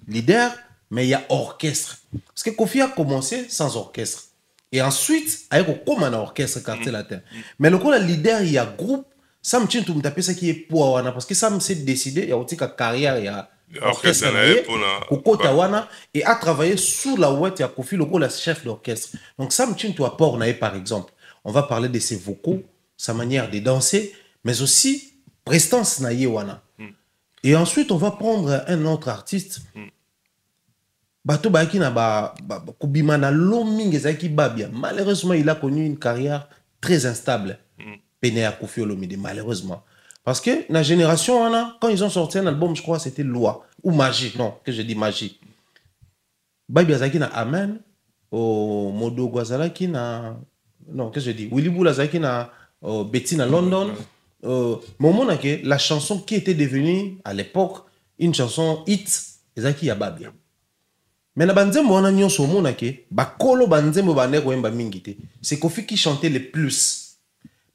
leader, mais il y a orchestre. Parce que Kofi a commencé sans orchestre. Et ensuite, il y a comme un orchestre quartier latin. Mais le coup, le leader, il y a groupe, Sam Chintou, tu appelles ça qui est pour parce que Sam s'est décidé, il y a aussi une carrière, il y a orchestre et a travaillé sous la ouette, il y a Kofi, le coup, le chef d'orchestre. Donc, Sam Chintou apport, par exemple, on va parler de ses vocaux, sa manière de danser, mais aussi prestance na wana. Et ensuite, on va prendre un autre artiste. Bato Baiki na Kubimana Loming Zaki Babia. Malheureusement, il a connu une carrière très instable. Pénéa Kofi Olomide, malheureusement. Parce que la génération, quand ils ont sorti un album, je crois c'était Loi ou Magie. Non, que je dis Magie. Babia Zaki na Amen. Au Modo Guazalaki na. Non, qu'est-ce que je dis? Willy Boula Zaki na Betty na London. Moment que la chanson qui était devenue à l'époque une chanson hit, Zaki ya Babia. Mais na banzembo wana nyonso mona ke bakolo banzembo bane ko yemba mingite. C'est Kofi qui chantait le plus.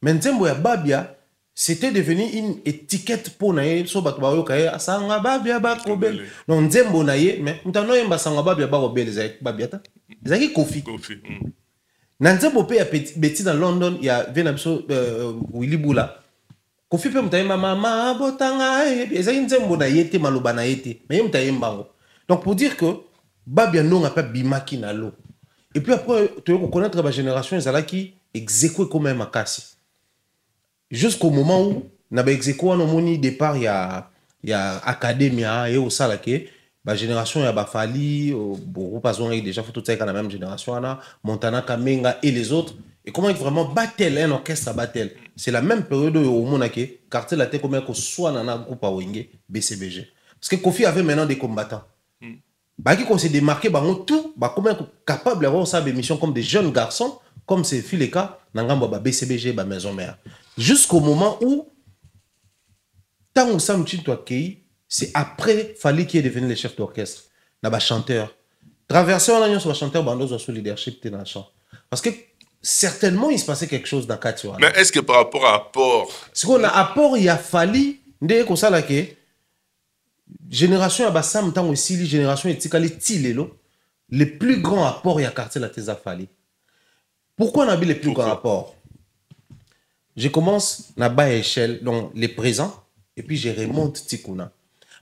Mais nzembo ya Babia, c'était devenu une étiquette pour nae so bato ba yoka sanga Babia ba kobel. Non nzembo nae mais mutano yemba sanga Babia ba kobel Zaki Babia ta. Zaki Kofi. Na nzembo pe ya Betty dans London, il y a Venabso Willy Boula. Kofi pe mutayemba mama botanga Zaki nzembo na yete maloba na yete. Mais mutayemba ngo. Donc pour dire que Babia non a pas bimaki na lo. Et puis après, tu veux connaître la génération qui exécute comme un makasi. Jusqu'au moment où na ba exécute on moni départ il y a academia et au salake ba génération ya ba Fali beaucoup pas déjà faut tout ça dans la même génération na Montana Kamenga et les autres et comment vraiment battle un orchestre battle. C'est la même période où on a que quartier la tête comme un soit na groupe à Wenge BCBG. Parce que Kofi avait maintenant des combattants. Qui qu'on s'est démarqué, tout, comment capable d'avoir ça des missions comme des jeunes garçons, comme c'est Fileka, Nangamba BCBG, Maison Mère. Jusqu'au moment où, tant que Sam Chintou Akei, c'est après Fali qui est devenu le chef d'orchestre, n'a chanteur. Traversé en alliance sur le chanteur, bandeau sur leadership, t'es dans le chant. Parce que certainement il se passait quelque chose dans Katiwa. Mais est-ce que par rapport à apport, ce qu'on a apport, il a Fali, ndé ko ça là que génération Abassam tant aussi génération etikali tilelo le plus grand apport il y a quartier la Teza Fali. Pourquoi on a vu les plus grands apports? Je commence à bas échelle donc les présents et puis je remonte Tikuna.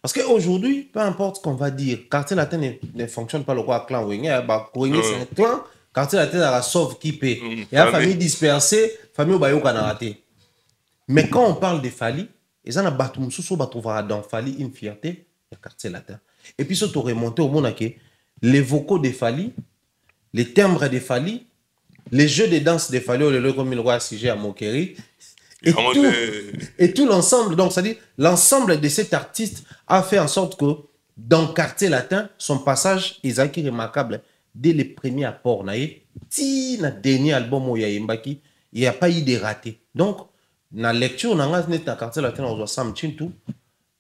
Parce qu'aujourd'hui, peu importe ce qu'on va dire, quartier latin ne fonctionne pas le quoi clan Wenge, c'est un clan, quartier latin a la sauve qui paie. Il y a famille dispersée, famille au raté. Mais quand on parle de Fali, ils ont trouvé dans Fali une fierté, le quartier latin. Et puis, surtout remonter au monde que les vocaux de Fali, les timbres de Fali, les jeux de danse de Fali, le comme il voit sujet à Mokeri, et tout l'ensemble, donc c'est-à-dire l'ensemble de cet artiste a fait en sorte que dans le quartier latin, son passage est remarquable dès les premiers apports. Si le dernier album où il n'y a pas eu de raté. Donc, dans la lecture, dans le quartier latin, on voit Sam Chintou,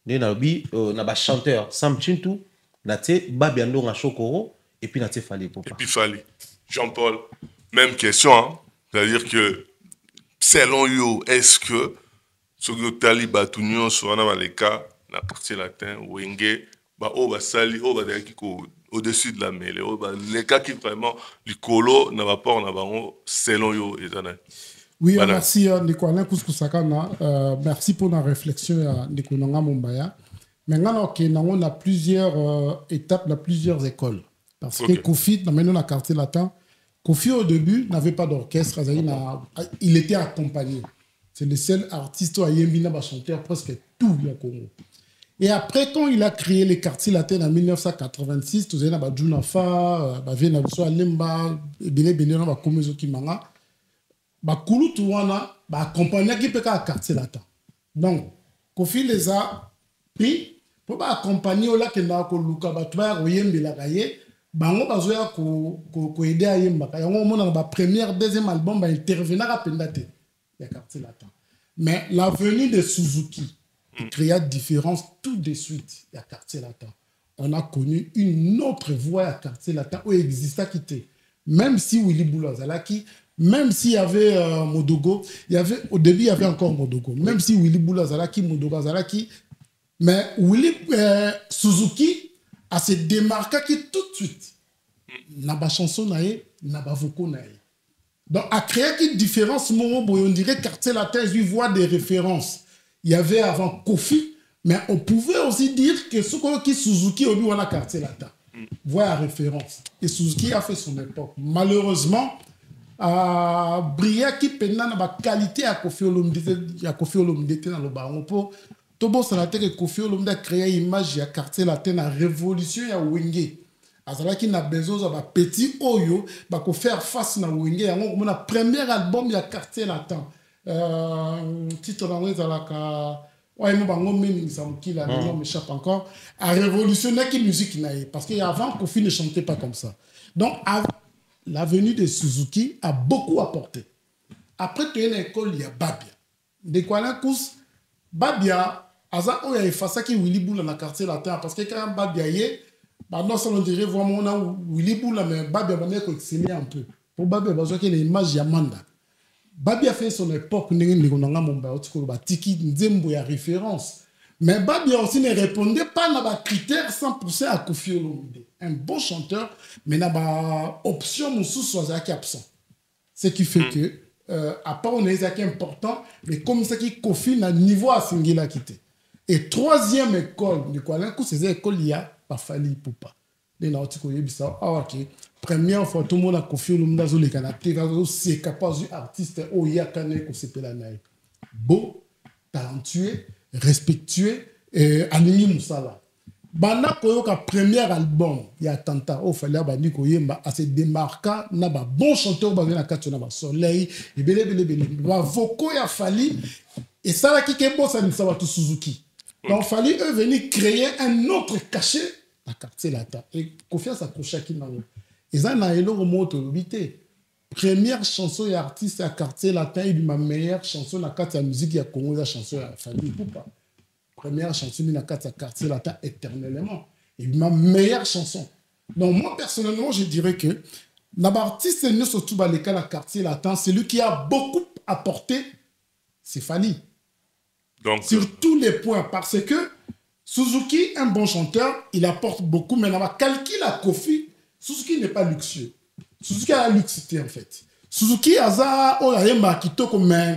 na chanteur Sam Chintou, Babiando na Chokoro, et puis Fali Popa. Et puis Fali. Jean-Paul, même question, hein? C'est-à-dire que selon vous, est-ce que ce que Tali Batunion soit dans les cas, la partie latin, Wenge, Sali, au-dessus de la mêlée, les cas qui vraiment, du colo, n'a pas peur, n'a pas selon vous, oui, voilà. Merci Nicolas Kouskousakana. Merci pour la réflexion Nicolas Mombaya. Maintenant, on a plusieurs étapes, plusieurs écoles. Parce que Kofi, dans le quartier latin, Kofi au début n'avait pas d'orchestre, il était accompagné. C'est le seul artiste à Yembina chanteur presque tout le Congo. Et après, quand il a créé les quartiers latins en 1986, tout ça, Junafa, Vena Lemba, Bele Bele, Komezo Kimanga, Kulu Tuana, accompagné qui peut quartier latin. Donc, Kofi les a pris pour accompagner au lac Nako Luka, Batouar, Oyembe la Gaye, Bango Bazoya ko aider à Yemba. Il y a un moment dans le premier, deuxième album, va intervenir à Pendate, les quartiers latins. Mais la venue de Suzuki, qui créa différence tout de suite à quartier latin. On a connu une autre voie à quartier latin où il existait quitté. Même si Willy Boulazalaki, même s'il y avait Modogo, au début il y avait encore Modogo. Même si Willy Boulazalaki, Modogo Zalaki, mais Suzuki a se démarqué tout de suite. N'a pas chanson naïe, n'a pas vocal naïe. Donc à créer une différence, on dirait quartier latin, il voit des références. Il y avait avant Kofi, mais on pouvait aussi dire que ce qui Suzuki au niveau de la quartier latin. Voilà la référence. Et Suzuki a fait son époque. Malheureusement, Bria qui pendant la qualité à Kofi Olomide dans le baron pour Tobo Sanate que Kofi Olomide a créé une image de quartier latin la révolution à Wenge. Azala qui n'a besoin de petit oyo pour faire face à Wenge. Il y a un premier album de quartier latin. Titre d'anglais à la ouais nous bango même ça qui la non m'échappe encore a révolutionné qui musique naïe parce qu'avant Kofi ne chantait pas comme ça. Donc la venue de Suzuki a beaucoup apporté. Après tu es une école il y a Babia de quoi la course Babia aza o ya efasa qui Willy Boula na quartier latin parce que quand Babia yé bah non ça on dirait vraiment on a Willy Boula mais Babia va mettre exceller un peu pour Babia besoin qu'il y ait une image Yamanda. Babi a fait son époque, tiki nzembo ya référence. Mais Babi aussi ne répondait pas à la critère 100% à Kofi Olomide. Un bon chanteur, mais n'a pas option moussou soit absent. Ce qui fait que, à part on est important, mais comme ça qui Kofi n'a niveau à Singila quitté. Et troisième école, de quoi là, ces écoles il y a pas fallu pour pas. Les nautiques ok. Première fois, tout le monde a confié le monde les Canadiens, c'est capable d'artiste au Yakane qu'on s'appelle la naïe. Beau, talentueux, respectueux, Animi Moussala. Bana Koyoka premier album, il y a Tanta, au fallait abandi Koyemba, à se démarquer, n'a pas bon chanteur, bah na katona ba soleil, et belé, ba voko ya fali, et ça là qui est beau, ça ne savait tout Suzuki. Donc fallait eux venir créer un autre cachet à quartier latin et confiance à Koshaki Nano. Ils ont un remonte première chanson et artiste à quartier latin et ma meilleure chanson la carte de musique à Congo la chanson à famille Poupa. Première chanson la carte à quartier latin éternellement et ma meilleure chanson. Donc moi personnellement je dirais que l'artiste ne surtout dans les cas de quartier latin c'est lui qui a beaucoup apporté c'est Fali. Donc sur tous les points parce que Suzuki un bon chanteur il apporte beaucoup mais on va calculer la Kofi. Suzuki n'est pas luxueux. Suzuki a la luxité en fait. Suzuki a un kitoko mais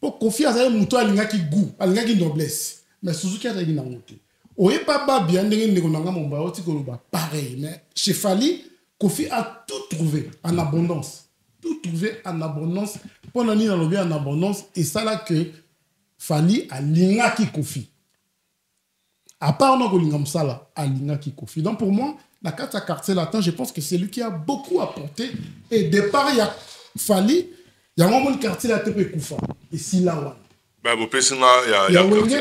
pour Kofi a un mouton a qui goût, a qui noblesse. Mais Suzuki a une monté. Oye pas bien pareil mais chez Fali Kofi a tout trouvé en abondance. Tout trouvé en abondance. Pendant ni dans le bien en abondance et ça là que Fali a linga qui Kofi. À part non Golingam Sala a linga qui Kofi. Donc pour moi la carte à quartier latin, je pense que c'est lui qui a beaucoup apporté. Et départ, il y a Fali, il y a un moment de quartier latin et Koufa. Et si là, il y a Wenge,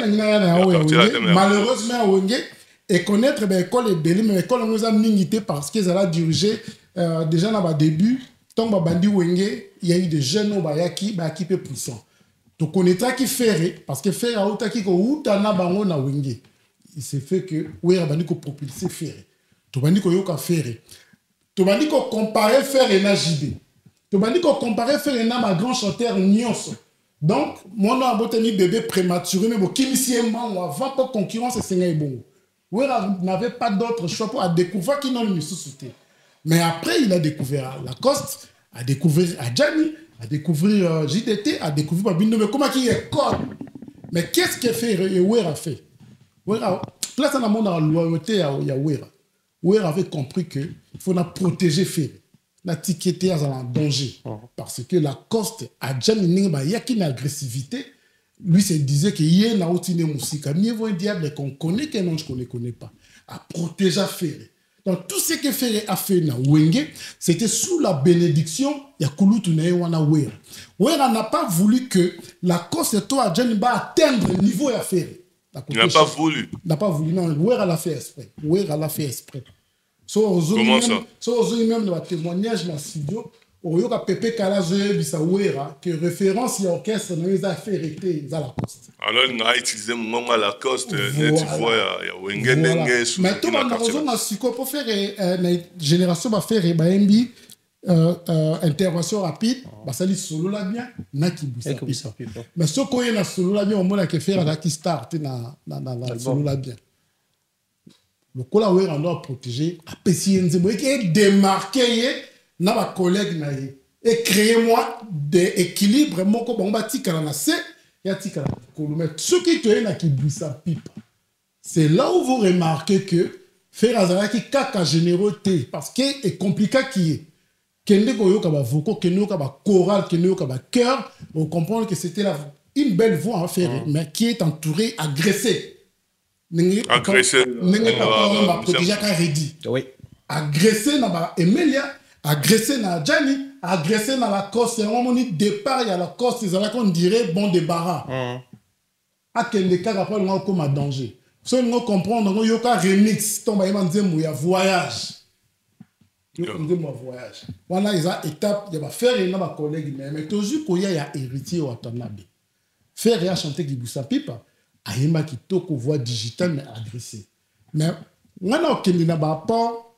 malheureusement, Wenge, et connaître l'école est belle, mais l'école nous a minité parce qu'ils allaient diriger déjà dans le début. Tant que Bandi Wenge, il y a eu des jeunes qui peut puissant. Donc on est qui fait, parce que faire à Otaki, où t'en as bango na Wenge. Il s'est fait que, oui, Bandi ko propulser faire. Tu vas dire que tu as fait. Tu vas dire que comparer faire et JB. Tu vas dire que comparer faire et ma grand chanteur Nyonso. Donc, moi, on a un bébé prématuré, mais qui me avant que concurrence c'est bon. Oui, on n'avait pas d'autre choix pour découvrir qui n'ont le sauté. Mais après, il a découvert Lacoste, a découvert Adjani, a découvert JDT, a découvert Babino. Mais comment qui est code? Mais qu'est-ce qu'il fait et Wera fait? Place dans le monde à la loyauté, il y a Wera. Wera avait compris qu'il faut protéger Ferré. La tiquette est en danger. Parce que la coste a déjà une agressivité. lui se disait que y a une musique, mieux vaut un diable qu'on connaît qu'un ange qu'on ne connaît pas, à protéger Ferré. Donc tout ce que Ferré a fait na Wenge, c'était sous la bénédiction de Kulutu na Ewana Wera. Wera n'a pas voulu que la cause de toi va atteindre le niveau de Ferré. Il n'a pas voulu. Il n'a pas voulu, non. Wera l'a fait exprès. Wera l'a fait exprès. Comment ça? Même dans le témoignage dans le studio, Oyoka Pepe Kalazoe Bissawera, que référence à l'orchestre dans les affaires étaient à la coste. Alors, il a utilisé mon à la coste, tu vois, il y a Wenge Nenge sous mais tout le monde pour faire une génération va faire une intervention rapide, ça dit solo là bien, n'a qui boussa. Mais ce qu'on est dans solo là bien, au moins que faire là qui start dans solo là bien. Le cola ouais on doit protéger, apprécier nous et démarquer na ba collègue na et créer moi des équilibres mon ko bon batika na se ya tika ko mais ce qui te na qui boussa pipe. C'est là où vous remarquez que faire azara qui kaka générosité parce que est compliqué qui est kende ko yoka ba voko kende yoka ba chorale kende yoka ba chœur on comprend que c'était une belle voix à faire mais qui est entourée agressée. Agressé agressé na Emilia, agressé na Gianni, agressé na la Coste. À un moment de départ, il y a la Coste, on dirait bon débarras. À quel cas après on comme un danger. Si on comprend, on y a un remix, tombe il y a voyage. Voyage. Voilà, il y a étape, il y a faire et na collègue mais toujours qu'il y a héritier ou atanabe. Faire et chanter qui boussa pipa. Ayema qui toko voix digitale mais agressée. Mais on a aucun rapport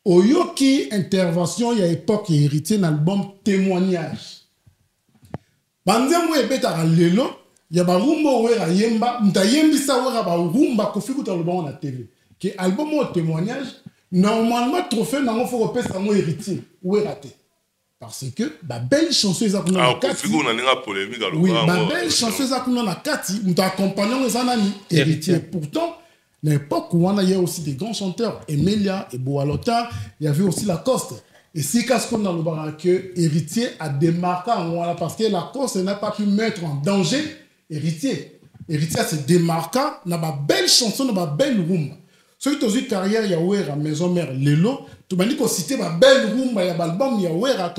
oyoki intervention il y a époque héritier dans l'album témoignage. Banzemo ebeta lelo ya ba rumba wera yemba mtayembisa wera ba rumba kofiku ta l'album na télé. Que album au témoignage normalement trophée nango faut repesa mo héritier wera té. Parce que la belle chanson est à Kati. Oui, la belle chanson est à Kati. Nous t'accompagnons les années héritiers. Pourtant, à l'époque où il y a aussi des grands chanteurs, Emilia et Boalota, il y avait aussi la Coste. Et si Cascon dans le bar que héritier a démarqué parce que la Coste n'a pas pu mettre en danger héritier. Héritier se démarqua dans la belle chanson, dans la belle rumba. Ceux qui ont eu carrière, il y a eu à Maison Mère Lelo. Tu m'as dit qu'on citait ma belle rumba, il y a l'album, il y a eu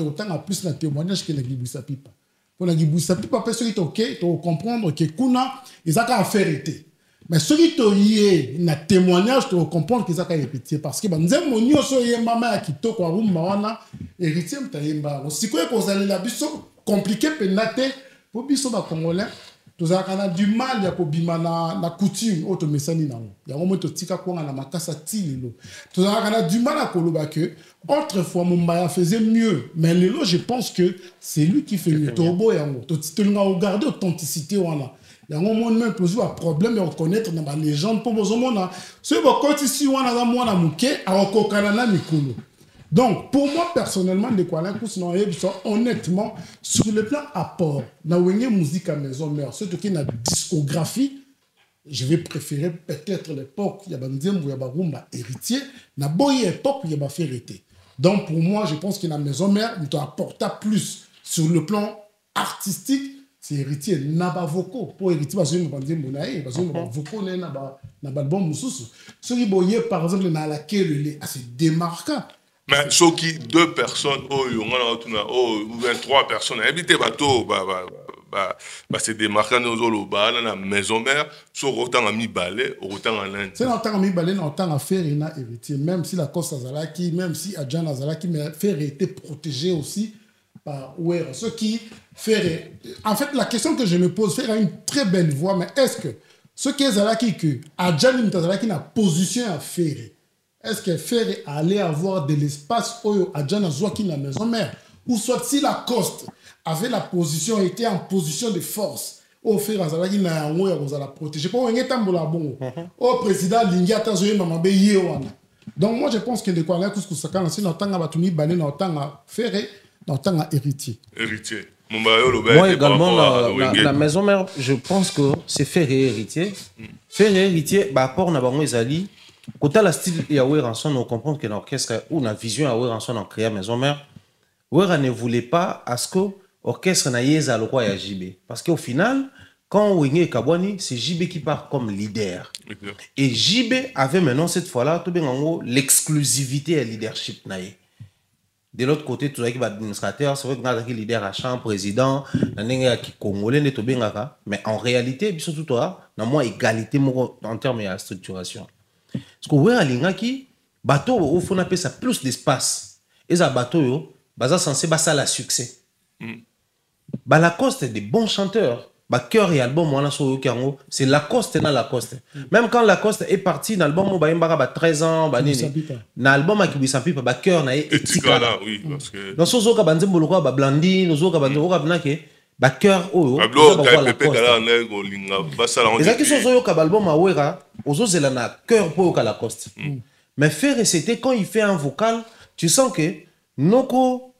autant en plus un témoignage que la Giboussa Pipa. Pour la Giboussa Pipa, après ceux qui ont ok, tu comprendre que Kuna, ils ont qu'à faire été. Mais ceux qui ont eu un témoignage, tu comprendre qu'ils ont qu'à répéter. Parce que, nous avons dit que maman qui t'a quoi rumba, héritier, tu as yemba. Si quoi que vous allez la biso, compliqué, pénaté, pour biso, Congolais. Nous avons du mal à bima na coutume auto mesani na il y a moment tika ko na makasa tililo nous avons du mal à koloba que autrefois Mumbaya faisait mieux mais lelo je pense que c'est lui qui fait mieux tobo yango to regarder authenticité wana il y a un moment même toujours un problème de reconnaître dans la légende pour bozomona ce bokot ici wana za mwana muke a okokana na mikolo. Donc, pour moi, personnellement, honnêtement, sur le plan apport, na wenge musique à maison mère, surtout qui na discographie, je vais préférer peut-être l'époque, il y a Bandiam ou il y a Barumba héritier, na boye époque, il y a Baferité. Donc, pour moi, je pense que la maison mère, il doit apporter plus sur le plan artistique, c'est héritier. Na ba voko, pour héritier, parce que nous Bandiam Bonaï, parce que nous voko na ba bon moussousou. Ce qui boye, par exemple, na laquelle c'est démarquant. Mais ceux qui deux personnes, ou bien trois personnes, habiter bateau, c'est démarqué dans la maison mère, sur autant à mi-balai, autant en Inde. C'est autant à mi-balai, autant à faire une héritier, même si la Costa Azalaki, même si Adjan Azalaki, mais faire était protégé aussi par Ouera. Ce qui fait. En fait, la question que je me pose, faire une très belle voix, mais est-ce que ce qui est Azalaki, que Adjan Azalaki n'a position à faire? Est-ce que Ferré allait avoir de l'espace à Djana Zouaki la maison mère? Ou soit si la Coste avait la position, était en position de force, au Ferré Azalaki n'a un oué à la protéger. Pour un étambola bon. Au président Lingia Tazoye Mamabé Yewana. Donc moi je pense que de quoi là, tout ce que ça quand c'est dans temps à Batumi Bané, dans temps à Ferré, dans temps à héritier. Héritier. Moi également, la maison mère, je pense que c'est Ferré héritier. Ferré héritier, apport n'a pas Ezali. Quand la style et Aoué Ranson, on comprend que l'orchestre ou la vision Aoué Ranson en créant maison mère, Ouera ne voulait pas à ce que l'orchestre n'a pas le roi à JB. Parce qu'au final, quand Wenge et Kabwani, c'est JB qui part comme leader. Et JB avait maintenant, cette fois-là, l'exclusivité et le leadership. De l'autre côté, tout l'administrateur, c'est vrai qu'on a un leader à champ, président, congolais, mais en réalité, surtout toi, on a moins égalité en termes de structuration. Parce que ouais, à bateau, au fond, on appelle ça plus d'espace. Et ça bateau, c'est censé ça la succès. Lacoste est des bons chanteurs. Cœur et album, c'est Lacoste dans Lacoste. Même quand Lacoste est parti, dans l'album, il y a 13 ans, dans l'album, il y a Cœur et Etikala. Dans ce cas, il y a Blandine, dans ce cas, il y a Cœur. Les gens qui sont sur l'album, ils ont Cœur pour Lacoste. Mais faire, c'était quand il fait un vocal, tu sens que Noko.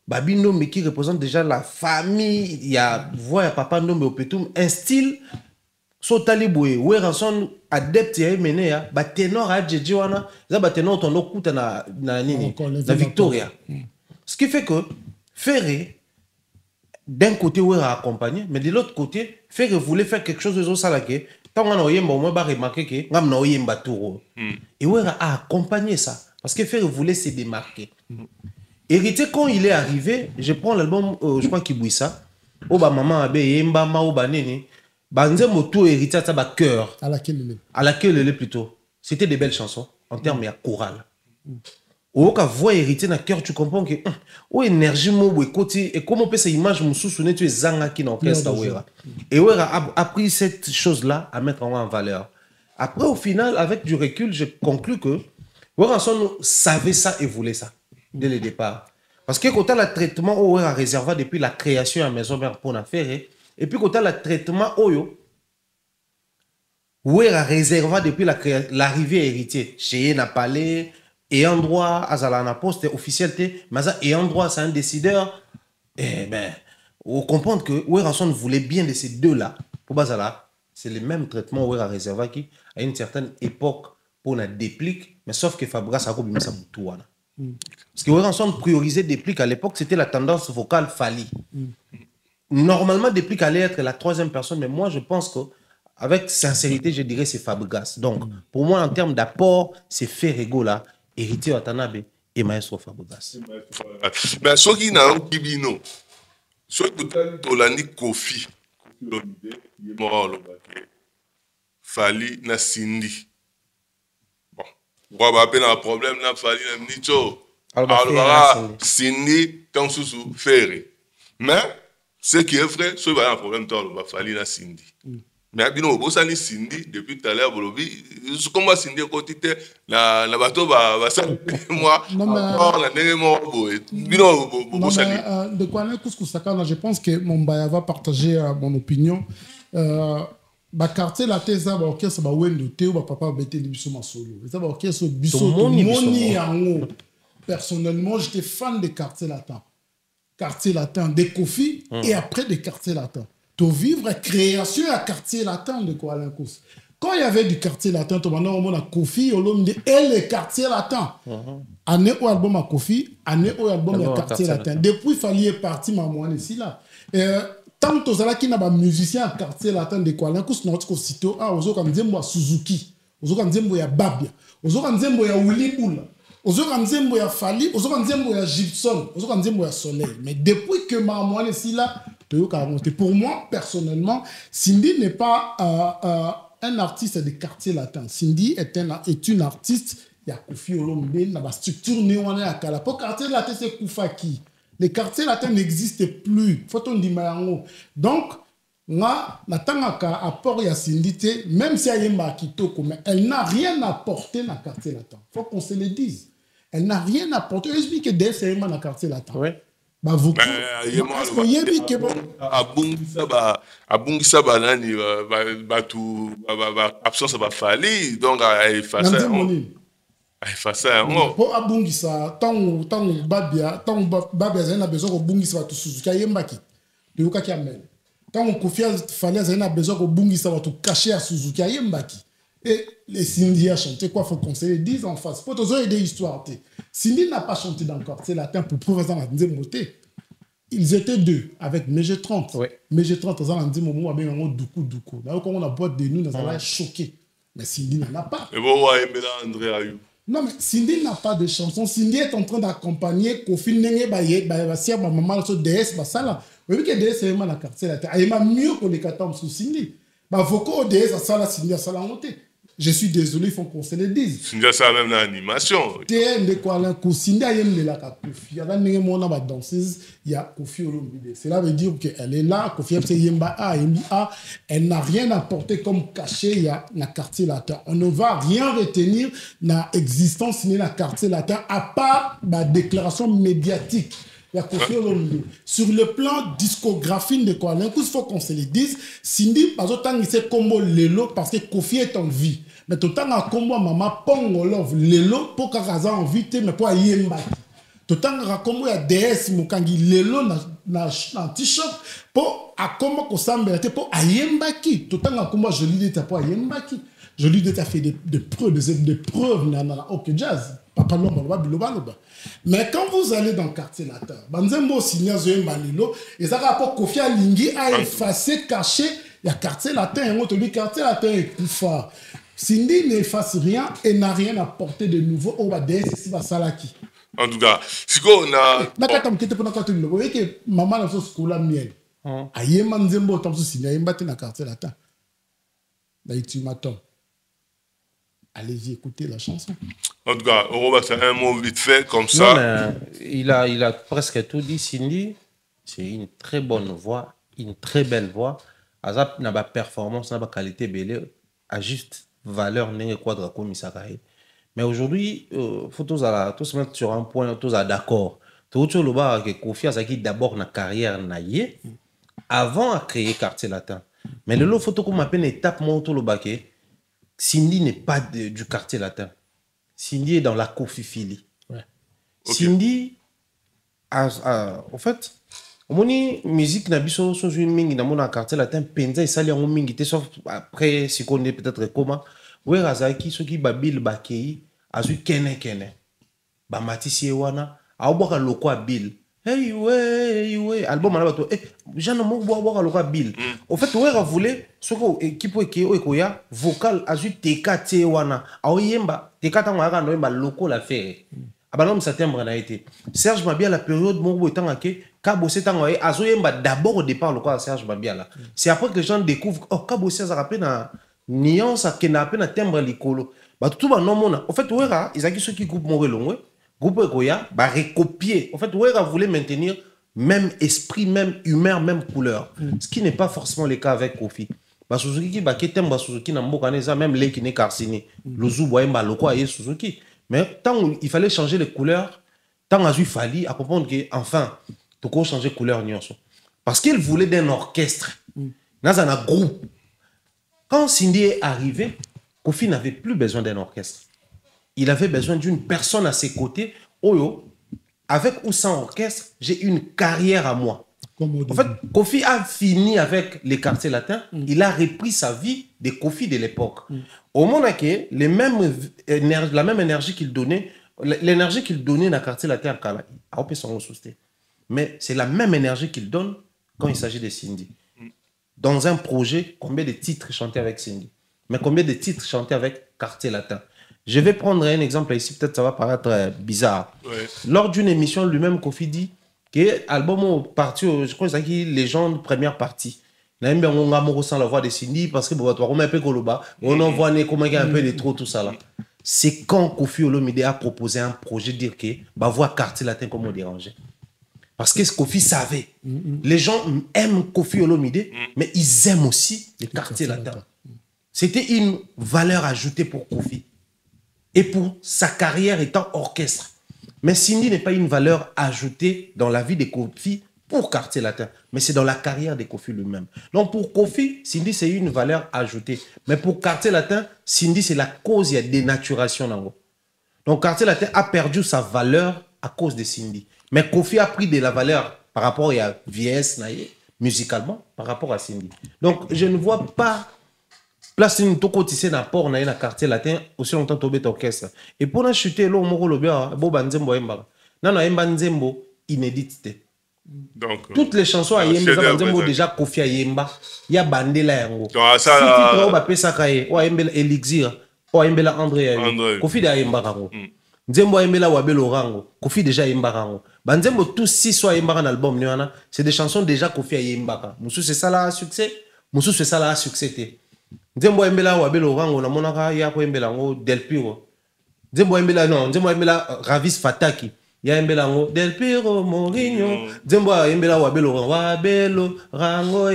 Babi Ndombe qui représente déjà la famille, il y a voix papa Ndombe au Petum, un style sotali boye, ouais ranson adepte ya mené ya, ba ténor a djedji wana, za ba ténor ton okuta na Victoria. Ce qui fait que Ferré d'un côté ouais a accompagné, mais de l'autre côté Ferré voulait faire quelque chose de ça là que tant on a oyemba au moins ba remarquer que ngam na oyemba touro. Et ouais a accompagné ça parce que Ferré voulait se démarquer. Héritier, quand il est arrivé, je prends l'album, je crois qu'il bouille ça. Oba maman abe yemba ma oba nene. Banze moto héritier ça ba cœur. À laquelle elle est plutôt. C'était des belles chansons en termes de chorale. Oka voix héritier na cœur, tu comprends que énergie mo côté et comment peut cette image me souvenir tu es zanga qui n'orchestre wera. Et wera a pris cette chose là à mettre en valeur. Après au final avec du recul, je conclus que wera savait ça et voulait ça. Dès le départ. Parce que quand tu as le traitement au réservé depuis la création à maison mère pour la faire, et puis quand tu as le traitement au réservé depuis l'arrivée héritier, chez un palais, et un droit à la poste officialité, mais et un droit c'est un décideur, et ben, on comprend que Ranson voulait bien de ces deux-là. Pour Bazala, c'est le même traitement au réservé qui, à une certaine époque, pour la déplique, mais sauf que Fabregas a combien ça boutou. Parce que Ranson priorisait Déplique à l'époque, c'était la tendance vocale Fali. Normalement, Déplique allait être la troisième personne, mais moi je pense que, avec sincérité, je dirais c'est Fabregas. Donc, pour moi, en termes d'apport, c'est Ferrego là, héritier Watanabe et Maestro Fabregas. Mais ce qui n'a pas de ce qui a Kofi, Fali na Cindy. On va appeler un problème là, Fali na Nicho. Alors, Cindy, tant sous Ferré. Mais, ce qui est vrai, c'est un problème, on va Fali na Cindy. Mais bino bosa ni Cindy depuis tout à l'heure bolobi comment Cindy côté la bateau va ça moi la dernière mois bino bosa ni de quoi couscous sakana je pense que Mombaya va partager mon opinion ba quartier la tesa ba orchestre ba wendo te ba papa bete biso masolo ça ba orchestre biso moni yango personnellement j'étais fan des quartiers latins des Kofi et après des quartiers latins. To vivre création à quartier latin de Kuala Lumpur. Quand il y avait du quartier latin, tu on a Kofi, et les quartiers latins. Année où album à Kofi, année où album à quartier latin. Depuis il fallait partir maman ici là. Tant que ça qui n'a pas musicien à quartier latin de Kuala Lumpur, notre sito ah ozo comme Zembo Suzuki, ozo comme Zembo ya Babia, ozo comme Zembo ya Wilibula. Ozo comme Zembo ya Fali, ozo comme Zembo ya Gibson, ozo comme Zembo ya Soleil. Mais depuis que maman ici là pour moi, personnellement, Cindy n'est pas un artiste de quartier latin. Cindy est une artiste, il y a Kofi Olomide, la structure néo-anée à Kala. Pour quartier latin, c'est Koufaki. Les quartiers latins n'existent plus. Faut on dire donc, moi, la apport ya Cindy, même si elle est Kitoko, mais elle n'a rien apporté dans le quartier latin. Il faut qu'on se le dise. Elle n'a rien apporté. Je dis que dès c'est dans le quartier latin. Oui. abungisa banani batu absence ba Fali donc effacer yango po abungisa tango babia zena besoin ko bungisa batu Suzuki ayembaki de yoka ki amel tango Kofi Fali zena besoin ko bungisa batu caché à Suzuki ayembaki et les Cindy a chanté quoi faut qu'on se le dise en face faut toujours aider histoire. Cindy n'a pas chanté dans le quartier latin pour prouver ça dans moté. ils étaient deux avec MG30. Ouais. MG30, on a dit moment avec un Doukou. Là, quand on a boîte de nous, on a choqué. Mais Cindy n'en a pas. Et bon, ouais, mais là, André Ayou. Non, mais Cindy n'a pas de chanson. Cindy est en train d'accompagner Kofi Nenge Baye, Baye, maman, sur DS, ça là. Vous voyez que DS est mal à quartier là. Il m'a mieux que les 14 sous Cindy. Bah, Voko DS, ça là, Cindy, ça l'a monté. Je suis désolé, il faut qu'on se le dise. Cindy, ça même l'animation. TN de quoi là, Cindy a yémé la Kofi. Il y a là, il y a danseuse, il y a Kofi Olomide. Cela veut dire qu'elle est là, Kofi c'est Yemba A, elle n'a rien apporté comme cachet, il y a la quartier latin. On ne va rien retenir dans l'existence ni la quartier latin, à part la déclaration médiatique. Il y a Kofi Olomide. Sur le plan discographie de quoi, il faut qu'on se le dise. Cindy, par exemple, il s'est combo Lelo parce que Kofi est en vie. Mais tout le temps, il combo maman Pongo Love Lelo pour qu'elle en vie, mais pour Yemba. Tout le temps, il combo ya DS Mukangi Lelo na t-shirt pour à combo ko sambelate pour Yemba qui. Tout le temps, il combo Joli d'état pour Yemba qui. Joli d'état fait des preuves na OK Jazz. Papa Lomba Biloba. Mais quand vous allez dans le quartier latin, Banzembo Signa Zoemba Lelo, et ça rapport Kofi Alingi a effacé, caché, il y a quartier latin, et on te dit quartier latin est plus fort. Cindy n'efface rien et n'a rien apporté de nouveau au DS et va Salaki. En tout cas, si on a. Vous voyez que maman a fait ce qu'on a miel. Aïe, Manzembo, tant que Cindy a imbatté dans le quartier latin. Là, tu m'attends. Allez-y, écoutez la chanson. En tout cas, on va faire un mot vite fait, comme Non, ça. mais il a presque tout dit. Cindy, c'est une très bonne voix, une très belle voix. Azap n'a pas performance, n'a pas qualité belle, à juste valeur, n'est quoi de comme Isakaï. Mais aujourd'hui, il faut tous se mettre sur un point, tous d'accord. Tout le monde que Kofi Asaki d'abord na carrière naïe, avant de créer Quartier Latin. Mais le lot, faut qu'on m'appelle une étape monto le baquet. Cindy n'est pas du Quartier Latin. Cindy est dans la Kofi Fili. Ouais. Okay. Cindy, en fait, on dit musique n'a biso so une mingi dans mon Quartier Latin penza et sali en mingi te sauf après si qu'on est peut-être comment ouais razaki ceux qui babil bakei azu kene ba matisi wana a boka loko abil hey ouais album na bato jean mo boka loko abil au fait ouais voulait ce ko équipe ekoya vocal azu teka te wana a yemba teka ta ngaka no yemba loko la faire abanom septembre na été Serge Mabia la période mo boitanga ke Kabosé tangoye azoyemba d'abord au départ le quoi Serge Mabia là c'est après que les gens découvrent oh Kabosé ça rappelle na nuance à na peine timbre licolo bah tout ba non mona en fait ouera ils a qui ceux qui groupe Morelongwe groupe Ekoya bah recopier en fait ouera voulait maintenir même esprit même humeur même couleur ce qui n'est pas forcément le cas avec Kofi bah Suzuki qui bah ketemba Suzuki na mboka neza même les qui n'est Karsini le Zuboyemba le quoi et Suzuki mais tant il fallait changer les couleurs tant il fallait à comprendre que enfin tout changer couleur nyonso parce qu'il voulait d'un orchestre dans un groupe. Quand Cindy est arrivé, Kofi n'avait plus besoin d'un orchestre. Il avait besoin d'une personne à ses côtés. Oyo, avec ou sans orchestre, j'ai une carrière à moi. En fait, Kofi a fini avec les quartiers latins. Il a repris sa vie de Kofi de l'époque. Au moment où la même énergie qu'il donnait, l'énergie qu'il donnait dans le quartier latin, on peut s'en soucier. Mais c'est la même énergie qu'il donne quand il s'agit de Cindy. Dans un projet, combien de titres chantés avec Cindy? Mais combien de titres chantés avec Quartier Latin? Je vais prendre un exemple ici, peut-être ça va paraître bizarre. Ouais. Lors d'une émission, lui-même, Kofi dit que l'album parti, je crois que c'est Légende première partie. On a sans la voix de Cindy parce que on envoie comment il y a un peu de trop tout ça là. C'est quand Kofi Olomide a proposé un projet de dire que bah voir Quartier Latin comme on dérangeait. Parce que Kofi savait. Les gens aiment Kofi Olomide, mais ils aiment aussi les quartiers latins. C'était une valeur ajoutée pour Kofi. Et pour sa carrière étant orchestre. Mais Cindy n'est pas une valeur ajoutée dans la vie de Kofi pour quartier latin. Mais c'est dans la carrière de Kofi lui-même. Donc pour Kofi, Cindy c'est une valeur ajoutée. Mais pour quartier latin, Cindy c'est la cause, il y a dénaturation. Donc quartier latin a perdu sa valeur à cause de Cindy. Mais Kofi a pris de la valeur par rapport à VS musicalement par rapport à Cindy. Donc je ne vois pas place une toko tissé na port na quartier latin aussi longtemps tobet orchestre. Et pour la chuter lo moko lobia bo banzembo emba. Nana emba nzembo inédité. Donc, toutes les chansons à Yemba Banzembo déjà Kofi à Yemba il y a Bandela yango si titre ba pesa kaye o Yembela Elixir o Yembela André Kofi da Yemba rango Nzembo Yembela Wabelo rango Kofi déjà Yemba rango Banzembo tous six soit Yemba un album niana c'est des chansons déjà Kofi à Yemba Moussou c'est ça là succès Moussou c'est ça là succès té Nzembo Yembela Wabelo rango na monaka ya ko Yembela ngo Del Piro Nzembo Yembela non Nzembo Yembela Ravis Fataki ya Yembela ngo Del Piro Mourinho Nzembo Yembela Wabelo rango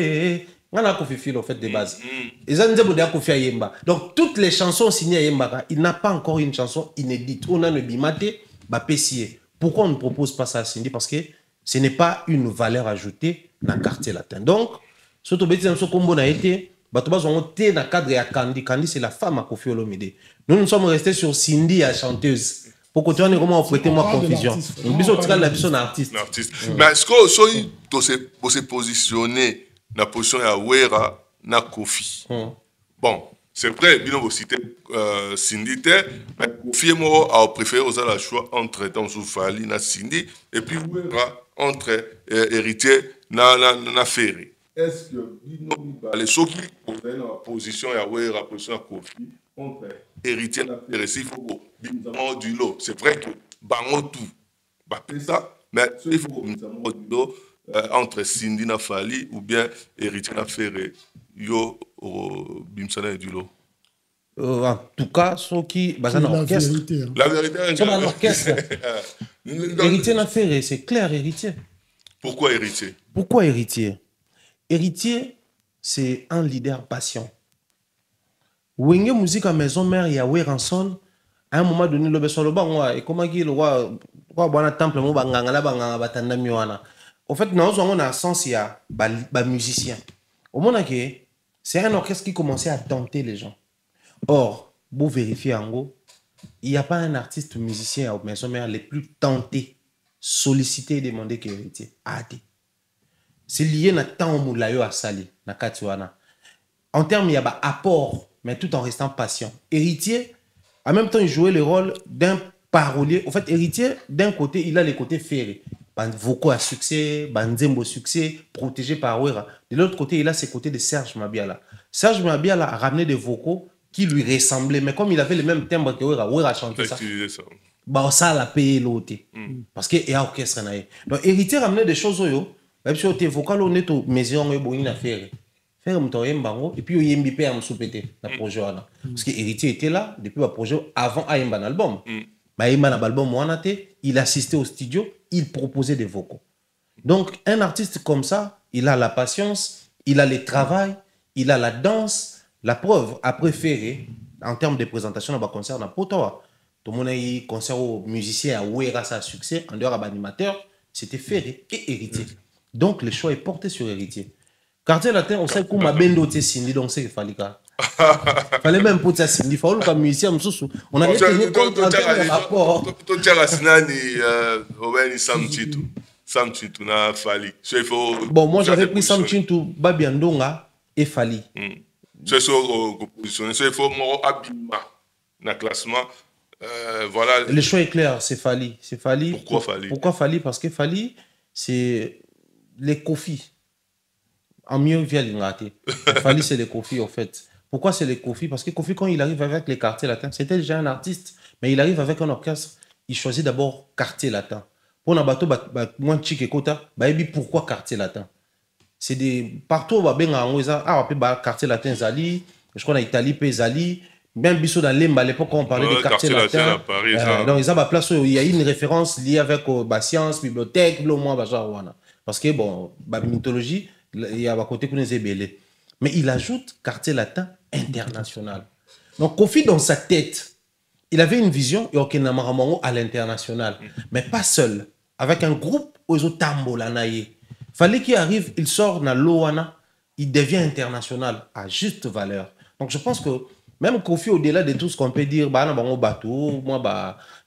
ngana Kofi Filo en fait de base et ça Nzembo de Kofi Yemba donc toutes les chansons signées à Yemba il n'a pas encore une chanson inédite on a le bimate ba pessier pourquoi on ne propose pas ça à Cindy parce que ce n'est pas une valeur ajoutée dans le quartier latin donc surtout bêtise dans ce combo na été bato bazongo té na cadre ya Kandi c'est la femme à Kofi Olomide nous sommes restés sur Cindy la chanteuse pour que tu aies comment prêter moi confusion on biso tika la biso na artiste mais est-ce que soy se positionner na position ya Wera na Kofi bon c'est vrai bien vous citer Cindy mais Kofi moi a préféré aux la choix entre dans Fali na Cindy et puis Wera entre héritier na Ferry est-ce que les ceux qui ont la position ya Wera position ya Kofi entre héritier na Ferry il faut bizarrement du lot c'est vrai que bango tout bah ça mais il faut bizarrement du lot entre Cindy na Fali ou bien héritier na Ferry yo bimsana du lot en tout cas ceux qui basent en orchestre la vérité c'est un orchestre héritier na Ferry c'est clair héritier pourquoi héritier héritier c'est un leader patient Wenge musique à maison mère il y a Weranson à un moment donné le besoin le bango et comment qu'il le roi bon temple mo banganga la banganga batanda miwana en fait nous on a sens il y a ba musicien au moment que c'est un orchestre qui commençait à tenter les gens or pour vérifier en gros il n'y a pas un artiste musicien à maison mère les plus tentés sollicités et demandés que héritier c'est lié na temps moulayo à sali na katiwana en termes il y a ba apport mais tout en restant patient. Héritier, en même temps, il jouait le rôle d'un parolier. En fait, héritier, d'un côté, il a les côtés ferrés. Voko à succès, Banzembo succès, protégé par Wera. De l'autre côté, il a ses côtés de Serge Mabiala. Serge Mabiala a ramené des vocaux qui lui ressemblaient, mais comme il avait le même timbre que Wera, Wera chantait ça. Bah, ça l'a payé l'autre. Parce qu'il y a orchestre. Donc, héritier ramenait des choses, même si tes vocaux, on est au mesure, on est bon, à faire. Et puis il y a un soupété dans le projet parce que héritier était là depuis le projet avant Ayemba l'album il assistait au studio il proposait des vocaux donc un artiste comme ça il a la patience il a le travail il a la danse la preuve a préféré en termes de présentation dans le concert dans Potoa tout le monde a eu concert aux musiciens à Wera ça a succès en dehors d'animateur c'était Ferré et héritier donc le choix est porté sur héritier. Quartier latin, on sait comment Bendo était Cindy, donc c'est qu'il fallait fallait même pour ça Cindy, il fallait comme musicien, on avait tenu compte en termes de rapport. Bon, moi j'avais pris Sam Chintu, Babiandonga et Fali. C'est ça, positionné. Il faut abîmer dans le classement. Voilà. Le choix est clair, c'est Fali. Pourquoi Fali? Pourquoi Fali? Parce que Fali, c'est les Kofi. En mieux, via l'Ingraté. Fali, c'est les Kofi, en fait. Pourquoi c'est les Kofi? Parce que Kofi, quand il arrive avec les quartiers latins, c'était déjà un artiste, mais il arrive avec un orchestre, il choisit d'abord quartier latin. Pour un bateau, moi, Chic et Kota, pourquoi quartier latin? C'est des. Partout, quartier latin, Zali, je crois en Italie, Zali, même Bissot dans Lemba, à l'époque, quand on parlait des quartiers latins. À Paris, donc, ils ont ma place où il y a une référence liée avec science, bibliothèque, parce que, bon, mythologie, il y a un côté qu'on est belé. Mais il ajoute quartier latin international. Donc, Kofi, dans sa tête, il avait une vision à l'international. Mais pas seul. Avec un groupe Ozo Tambo Lanaye. Fallait qu'il arrive, il sort dans l'Oana, il devient international à juste valeur. Donc, je pense que même Kofi, au-delà de tout ce qu'on peut dire,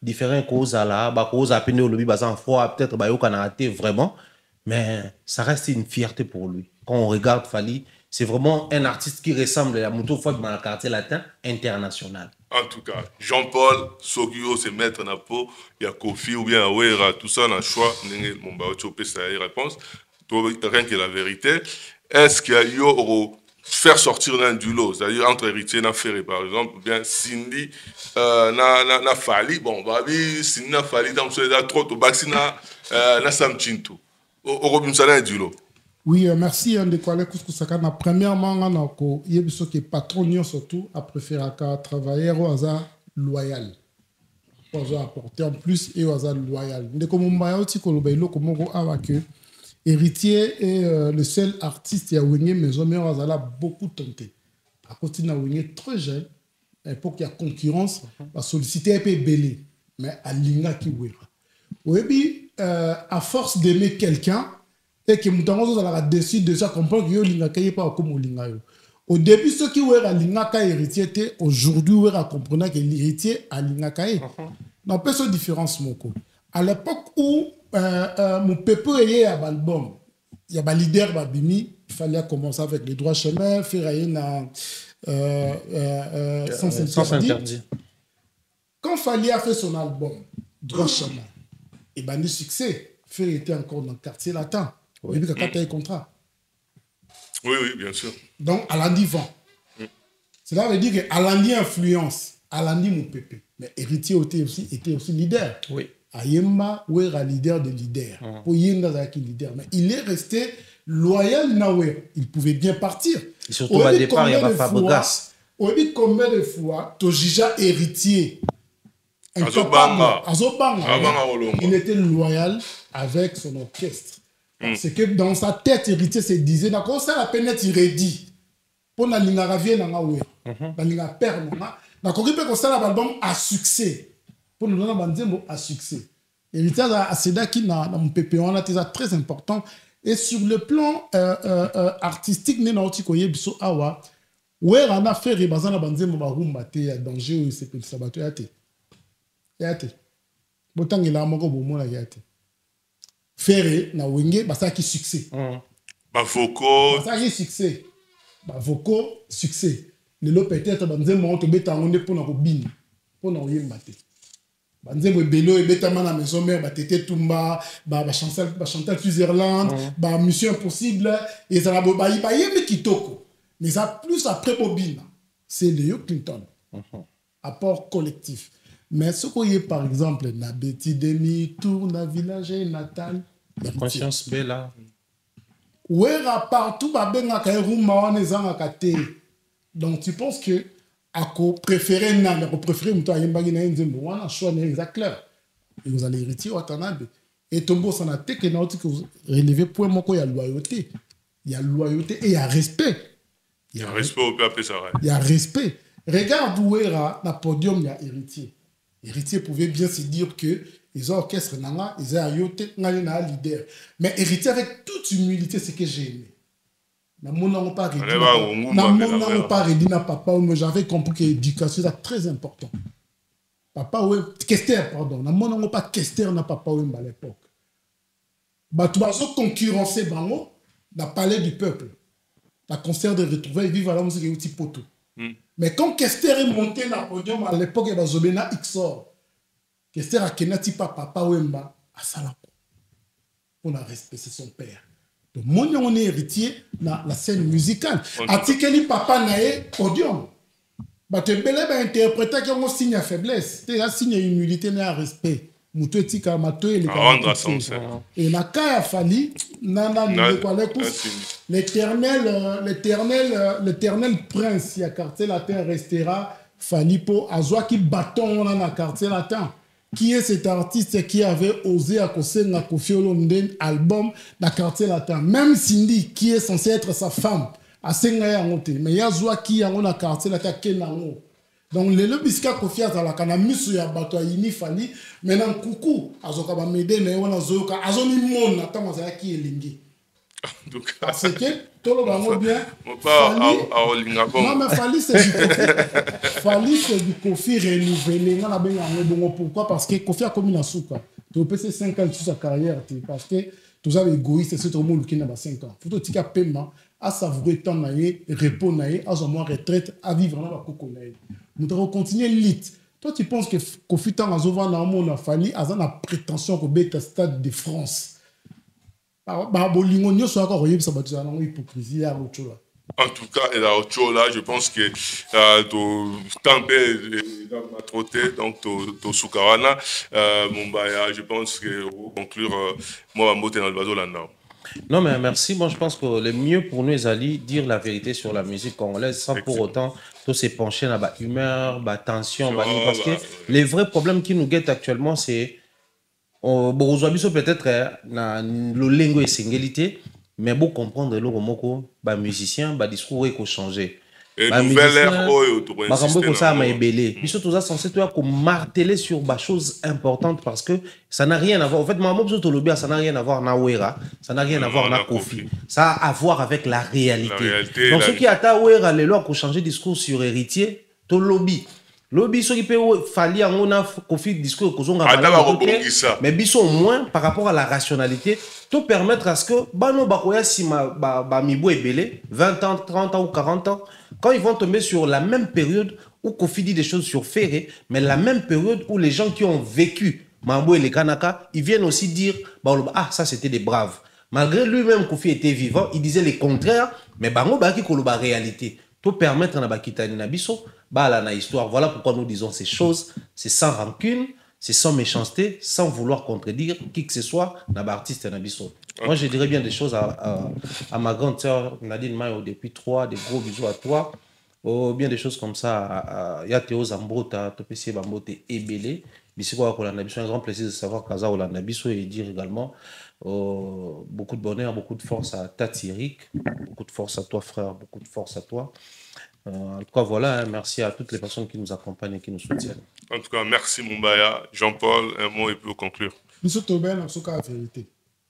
différentes causes là, causes à peine au lobby, peut-être vraiment. Mais ça reste une fierté pour lui. Quand on regarde Fali, c'est vraiment un artiste qui ressemble à Moutou Fouad dans le quartier latin international. En tout cas, Jean-Paul, Sogio, c'est mettre na peau, il y a Kofi ou bien Awera, tout ça, on a le choix, mon bah, tu ça y réponse, rien que la vérité. Est-ce qu'il y a eu faire sortir l'un du lot, c'est-à-dire entre héritiers na Ferré par exemple, ou bien Cindy na Fali, bon, bah oui, Cindy na Fali, dans ce trop, au Baxi na Sam Chintu, au Robin Salin du lot. Oui, merci de Kwale Kouskou. Premièrement, on a que patron surtout a préféré travailler au hasard loyal. Au hasard apporter en plus et au hasard loyal. De comme on va aussi que héritier est le seul artiste qui a wingé mais on a beaucoup tenté. À côté n'a wingé très jeune, pour qu'il y a concurrence, va solliciter un peu belé, mais à l'inga qui wera. Oui, à force d'aimer quelqu'un. Et que nous avons décidé déjà comprendre que l'ingaka n'est pas comme l'ingaka. Au début, ceux qui ont l'ingaka héritier étaient aujourd'hui comprendre que l'héritier a l'ingaka. Non, pas cette différence, Moko. À l'époque où mon peuple est à l'album, il y a un leader Babimi, il fallait commencer avec les droits chemin, faire sans interdit. Quand Fali a fait son album, droit chemin, et ben le succès, faire était encore dans le quartier latin. Oui. Et puis, quand contrat. Oui, bien sûr. Donc, Alandi vend. Cela veut dire que Alandi influence. Alandi mon pépé. Mais héritier était aussi leader. Oui. Ayemba, où est leader de leader. Pour Yenga, leader. Mais il est resté loyal. Il pouvait bien partir. Et surtout, au départ, il y avait Fabregas. Oui, combien de fois, Tojija héritier. Azobanga. Il était loyal avec son orchestre. C'est que dans sa tête, héritier se disait, d'accord, ça la peine d'être ready. Pour la ligne ravie, la ligne perd, d'accord, il peut que ça l'album a succès. Pour nous donner un mot à succès. Héritier a cédé qui n'a mon PPO, c'est très important. Et sur le plan artistique, nous avons dit que biso awa, ouais, on a fait rebazan la banze mo barumba te ya danger ou c'est que ça bateau yate. Yate. Botang il a moko bomo la yate. Ferré na wenge basa ki succès. Bavoko. Basa ki succès. Bavoko succès. Lelo peut-être banze mo to beta ngonde pona ko bini. Pona oyemba te. Banze mo belo e beta mana maison mère ba tete tumba ba chantal Switzerland, ba Mission Impossible et ça la ba yembe kitoko. Mais ça plus après Bobina, c'est Léo Clinton. Apport collectif. Mais ce qu'on y est par exemple, na Betty Demi, tour na village natal. La conscience bella. Ouais, partout, babenga kairuma wanezanga kate. Donc tu penses que ako préférer na, ako préférer muto ayembagi na nzembo wana choix n'est exact clair. Et vous allez hériter watanabe. Et tombo sana te que na oti que vous relevez point moko ya loyauté. Il y a loyauté et il y a respect. Il y a respect au PAP, ça va. Il y a respect. Regarde où est la podium, il y a héritier. Héritier pouvait bien se dire que les orchestres, ils ont un leader. Mais héritier, avec toute humilité, c'est ce que j'ai aimé. J'avais compris que l'éducation est très important. Papa, Kester, pardon. Je pas Kester, na papa, à l'époque. Tu vas concurrencer dans le palais du peuple. La concert de retrouvailles, vive à la musique et outil poto. Mais quand Kester est monté dans le podium, à l'époque, il y a Zobena Xor. Kester a kenati papa Wemba à Salako. On a respecté son père. Donc, on est héritier dans la scène musicale. Atikeli papa nae podium. Tu peux interpréter qu'on signe à faiblesse. C'est un signe d'humilité et de respect. Et la cas a fallu, l'éternel prince, il y a quartier latin restera, fallu pour Azoa qui bâton dans la quartier latin. Qui est cet artiste qui avait osé accoster la Kofi Olomide album dans le quartier latin? Même Cindy, qui est censée être sa femme, a Senga Yangote, mais il y a Azoa qui est dans le quartier latin. Donc, les lobiska Kofi Azalaka na misu ya bato ya ini fali, maintenant coucou, azoka ba mede na wana zoyoka, azoni mona ta mazaya ki elingi. Parce que tout le monde bien. Non mais Fali c'est du Kofi. Fali c'est du Kofi renouvelé. On a bien bon pourquoi? Parce que Kofi a commis la souka. Tu peux passer 5 ans sur sa carrière parce que tous les égoïstes c'est tout le monde qui n'a pas 5 ans. Faut que tu aies paiement à savourer temps naïe, repos naïe, à son retraite, à vivre dans la coco naïe. Nous devons continuer l'élite. Toi, tu penses que Kofi Tangazovan na mon Fali a la prétention que bête stade de France. Bolingo nyo so encore yeb ça battu na hypocrisie à autre là. En tout cas, et là, je pense que to tempé m'a trotté donc to Soukarana Mumbaya, je pense que pour conclure moi mbote dans le bateau là non. Non, mais merci. Bon, je pense que le mieux pour nous, Zali, dire la vérité sur la musique congolaise sans pour autant tout se pencher dans la humeur, la tension. Parce que les vrais problèmes qui nous guettent actuellement, c'est peut-être le lingo et singulité, mais pour comprendre le moko, les musiciens, les discours ont changé. Et nouvelle ère, Biso tous censé marteler sur des choses importantes parce que ça n'a rien à voir. En fait, ça n'a rien à voir avec Wera, ça n'a rien à voir avec Kofi. Ça a à voir avec la réalité. Donc, ceux qui attendent Wera, les lois pour changer de discours sur héritier, to lobby. Lobby, ceux qui peuvent fallir on a Kofi discours mais biso au moins par rapport à la rationalité, tout permettre à ce que bano bakoya si ma mibo est belé 20 ans, 30 ans ou 40 ans, quand ils vont tomber sur la même période où Kofi dit des choses sur Ferré, mais la même période où les gens qui ont vécu Mambo et les Kanaka, ils viennent aussi dire ah ça c'était des braves. Malgré lui-même Kofi était vivant, il disait le contraire, mais bango baki koloba réalité. Tout permettre na bakitani na biso la histoire. Voilà pourquoi nous disons ces choses. C'est sans rancune, c'est sans méchanceté, sans vouloir contredire qui que ce soit dans l'artiste Nabiso. Moi, je dirais bien des choses à ma grande sœur Nadine Mayo depuis 3, des gros bisous à toi. Oh, bien des choses comme ça. Il y a Théo Zambrota, Topessie Bambote et Belé. Un grand plaisir de savoir Kaza Olandabiso et dire également beaucoup de bonheur, beaucoup de force à Tatirik, beaucoup de force à toi, frère, beaucoup de force à toi. En tout cas, voilà, merci à toutes les personnes qui nous accompagnent et qui nous soutiennent. En tout cas, merci Mumbaya. Jean-Paul, un mot et pour conclure. Nous sommes bien dans ce cas de vérité.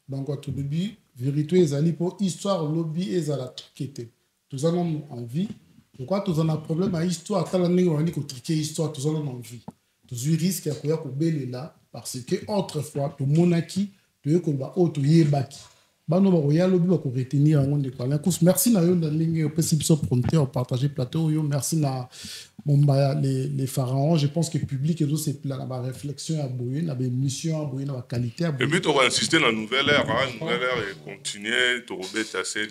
Donc, au début, vérité est allée pour histoire, lobby est à la triquette. Tous en ont envie. Pourquoi tous en ont un problème à histoire? Tant qu'on a dit qu'on triquait histoire, tous en ont envie. Tous les risques à quoi qu'on belle là, parce que autrefois, tout monarchie, tout le monde a autre yébaki. Bano baroya lobby ba ko retenir en de quoi. Merci na yo na ligne possible so prompteur partager plateau yo merci na Mumbaya les pharaons, je pense que le public et tout c'est là la réflexion à boyer na mission à boyer na qualité à boyer. Et puis on va insister dans la nouvelle ère nouvelle ère et continuer to rebeta assez.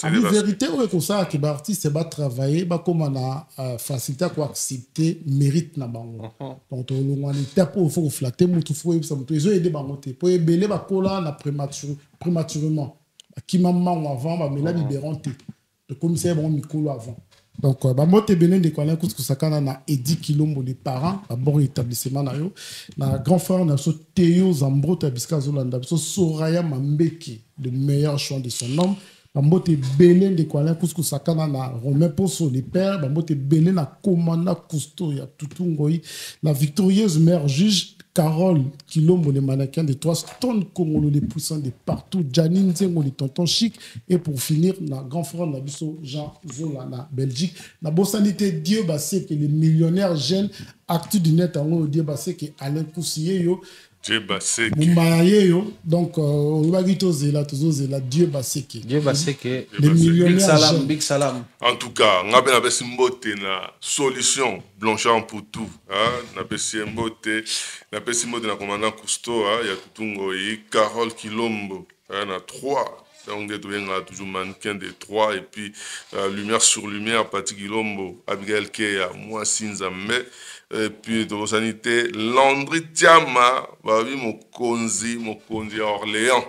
La vérité ouais comme ça que l'artiste va travailler ba comme na facilité à accepter mérite na bango. Donc on étape où il faut flatter mutu faut ça mutu ils ont aidé bango te pour belé ba kola na prématurément qui maman avant mais là libérant le commissaire bon Mikolo avant. Donc bamote benen de kwala kus kusakana na Edi Kilombo les parents d'abord établissement na yo na grand frère na so Théo Zambrota biska Zolanda so Soraya Mambeki le meilleur choix de son homme. Bamote benen de kwala kus kusakana na Romain Poso les pères bamote benen na Komanda Cousteau ya Tutungoi la victorieuse mère juge Carole Kilombo, les mannequins de 3 tonnes Congolo, les puissants de partout, Janine Zengo, les tontons chic. Et pour finir, na grand frère Nabiso Jean Zola, na Belgique. Na Bossanité, Dieu bassé que les millionnaires jeunes, actu du net, en Dieu bassé que Alain Koussier, yo. Dieu bassé que. Yo. Donc, on va dire Dieu bassé que. Dieu bassé que. Les millionnaires jeunes. Big salam. En tout cas, on a bien appelé Mbote na solution Blanchard pour tout. On a appelé Mbote na commandant Cousteau, il y a Tutungo et Carole Kilombo. On a 3. Donc, on a toujours mannequin de 3. Et puis, lumière sur lumière, Pati Kilombo, Abigail Keya, moi Sinzambe. Et puis, de la sanité, Landry Tiama, Mokonzi à Orléans.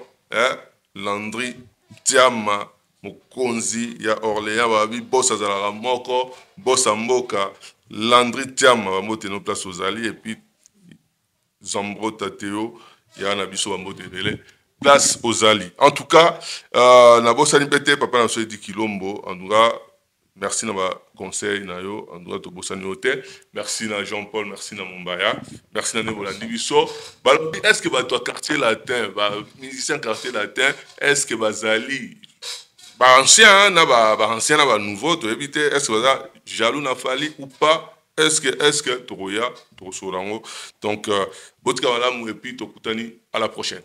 Landry Tiama, Mokonzi à Orléans, Boss Azala Moko, Boss Amboka, Landry Tiama, va monter nos places aux alliés. Et puis, Zambro Tateo, il y a un abisso à monter place aux alliés. En tout cas, na Bossani Pété, papa n'a dit Kilombo, en tout cas, merci na ba conseil na yo en droit to Bossani Hôtel. Merci na Jean-Paul, merci na Mumbaya, merci na Nevolandi Bisso. Est-ce que toi quartier latin, musicien quartier latin, est-ce que bazali ancien na ba nouveau to éviter est-ce que ça jaloux na fali ou pas? Est-ce que Toroya, Torosorango. Donc botka wala mu et puis to kutani à la prochaine.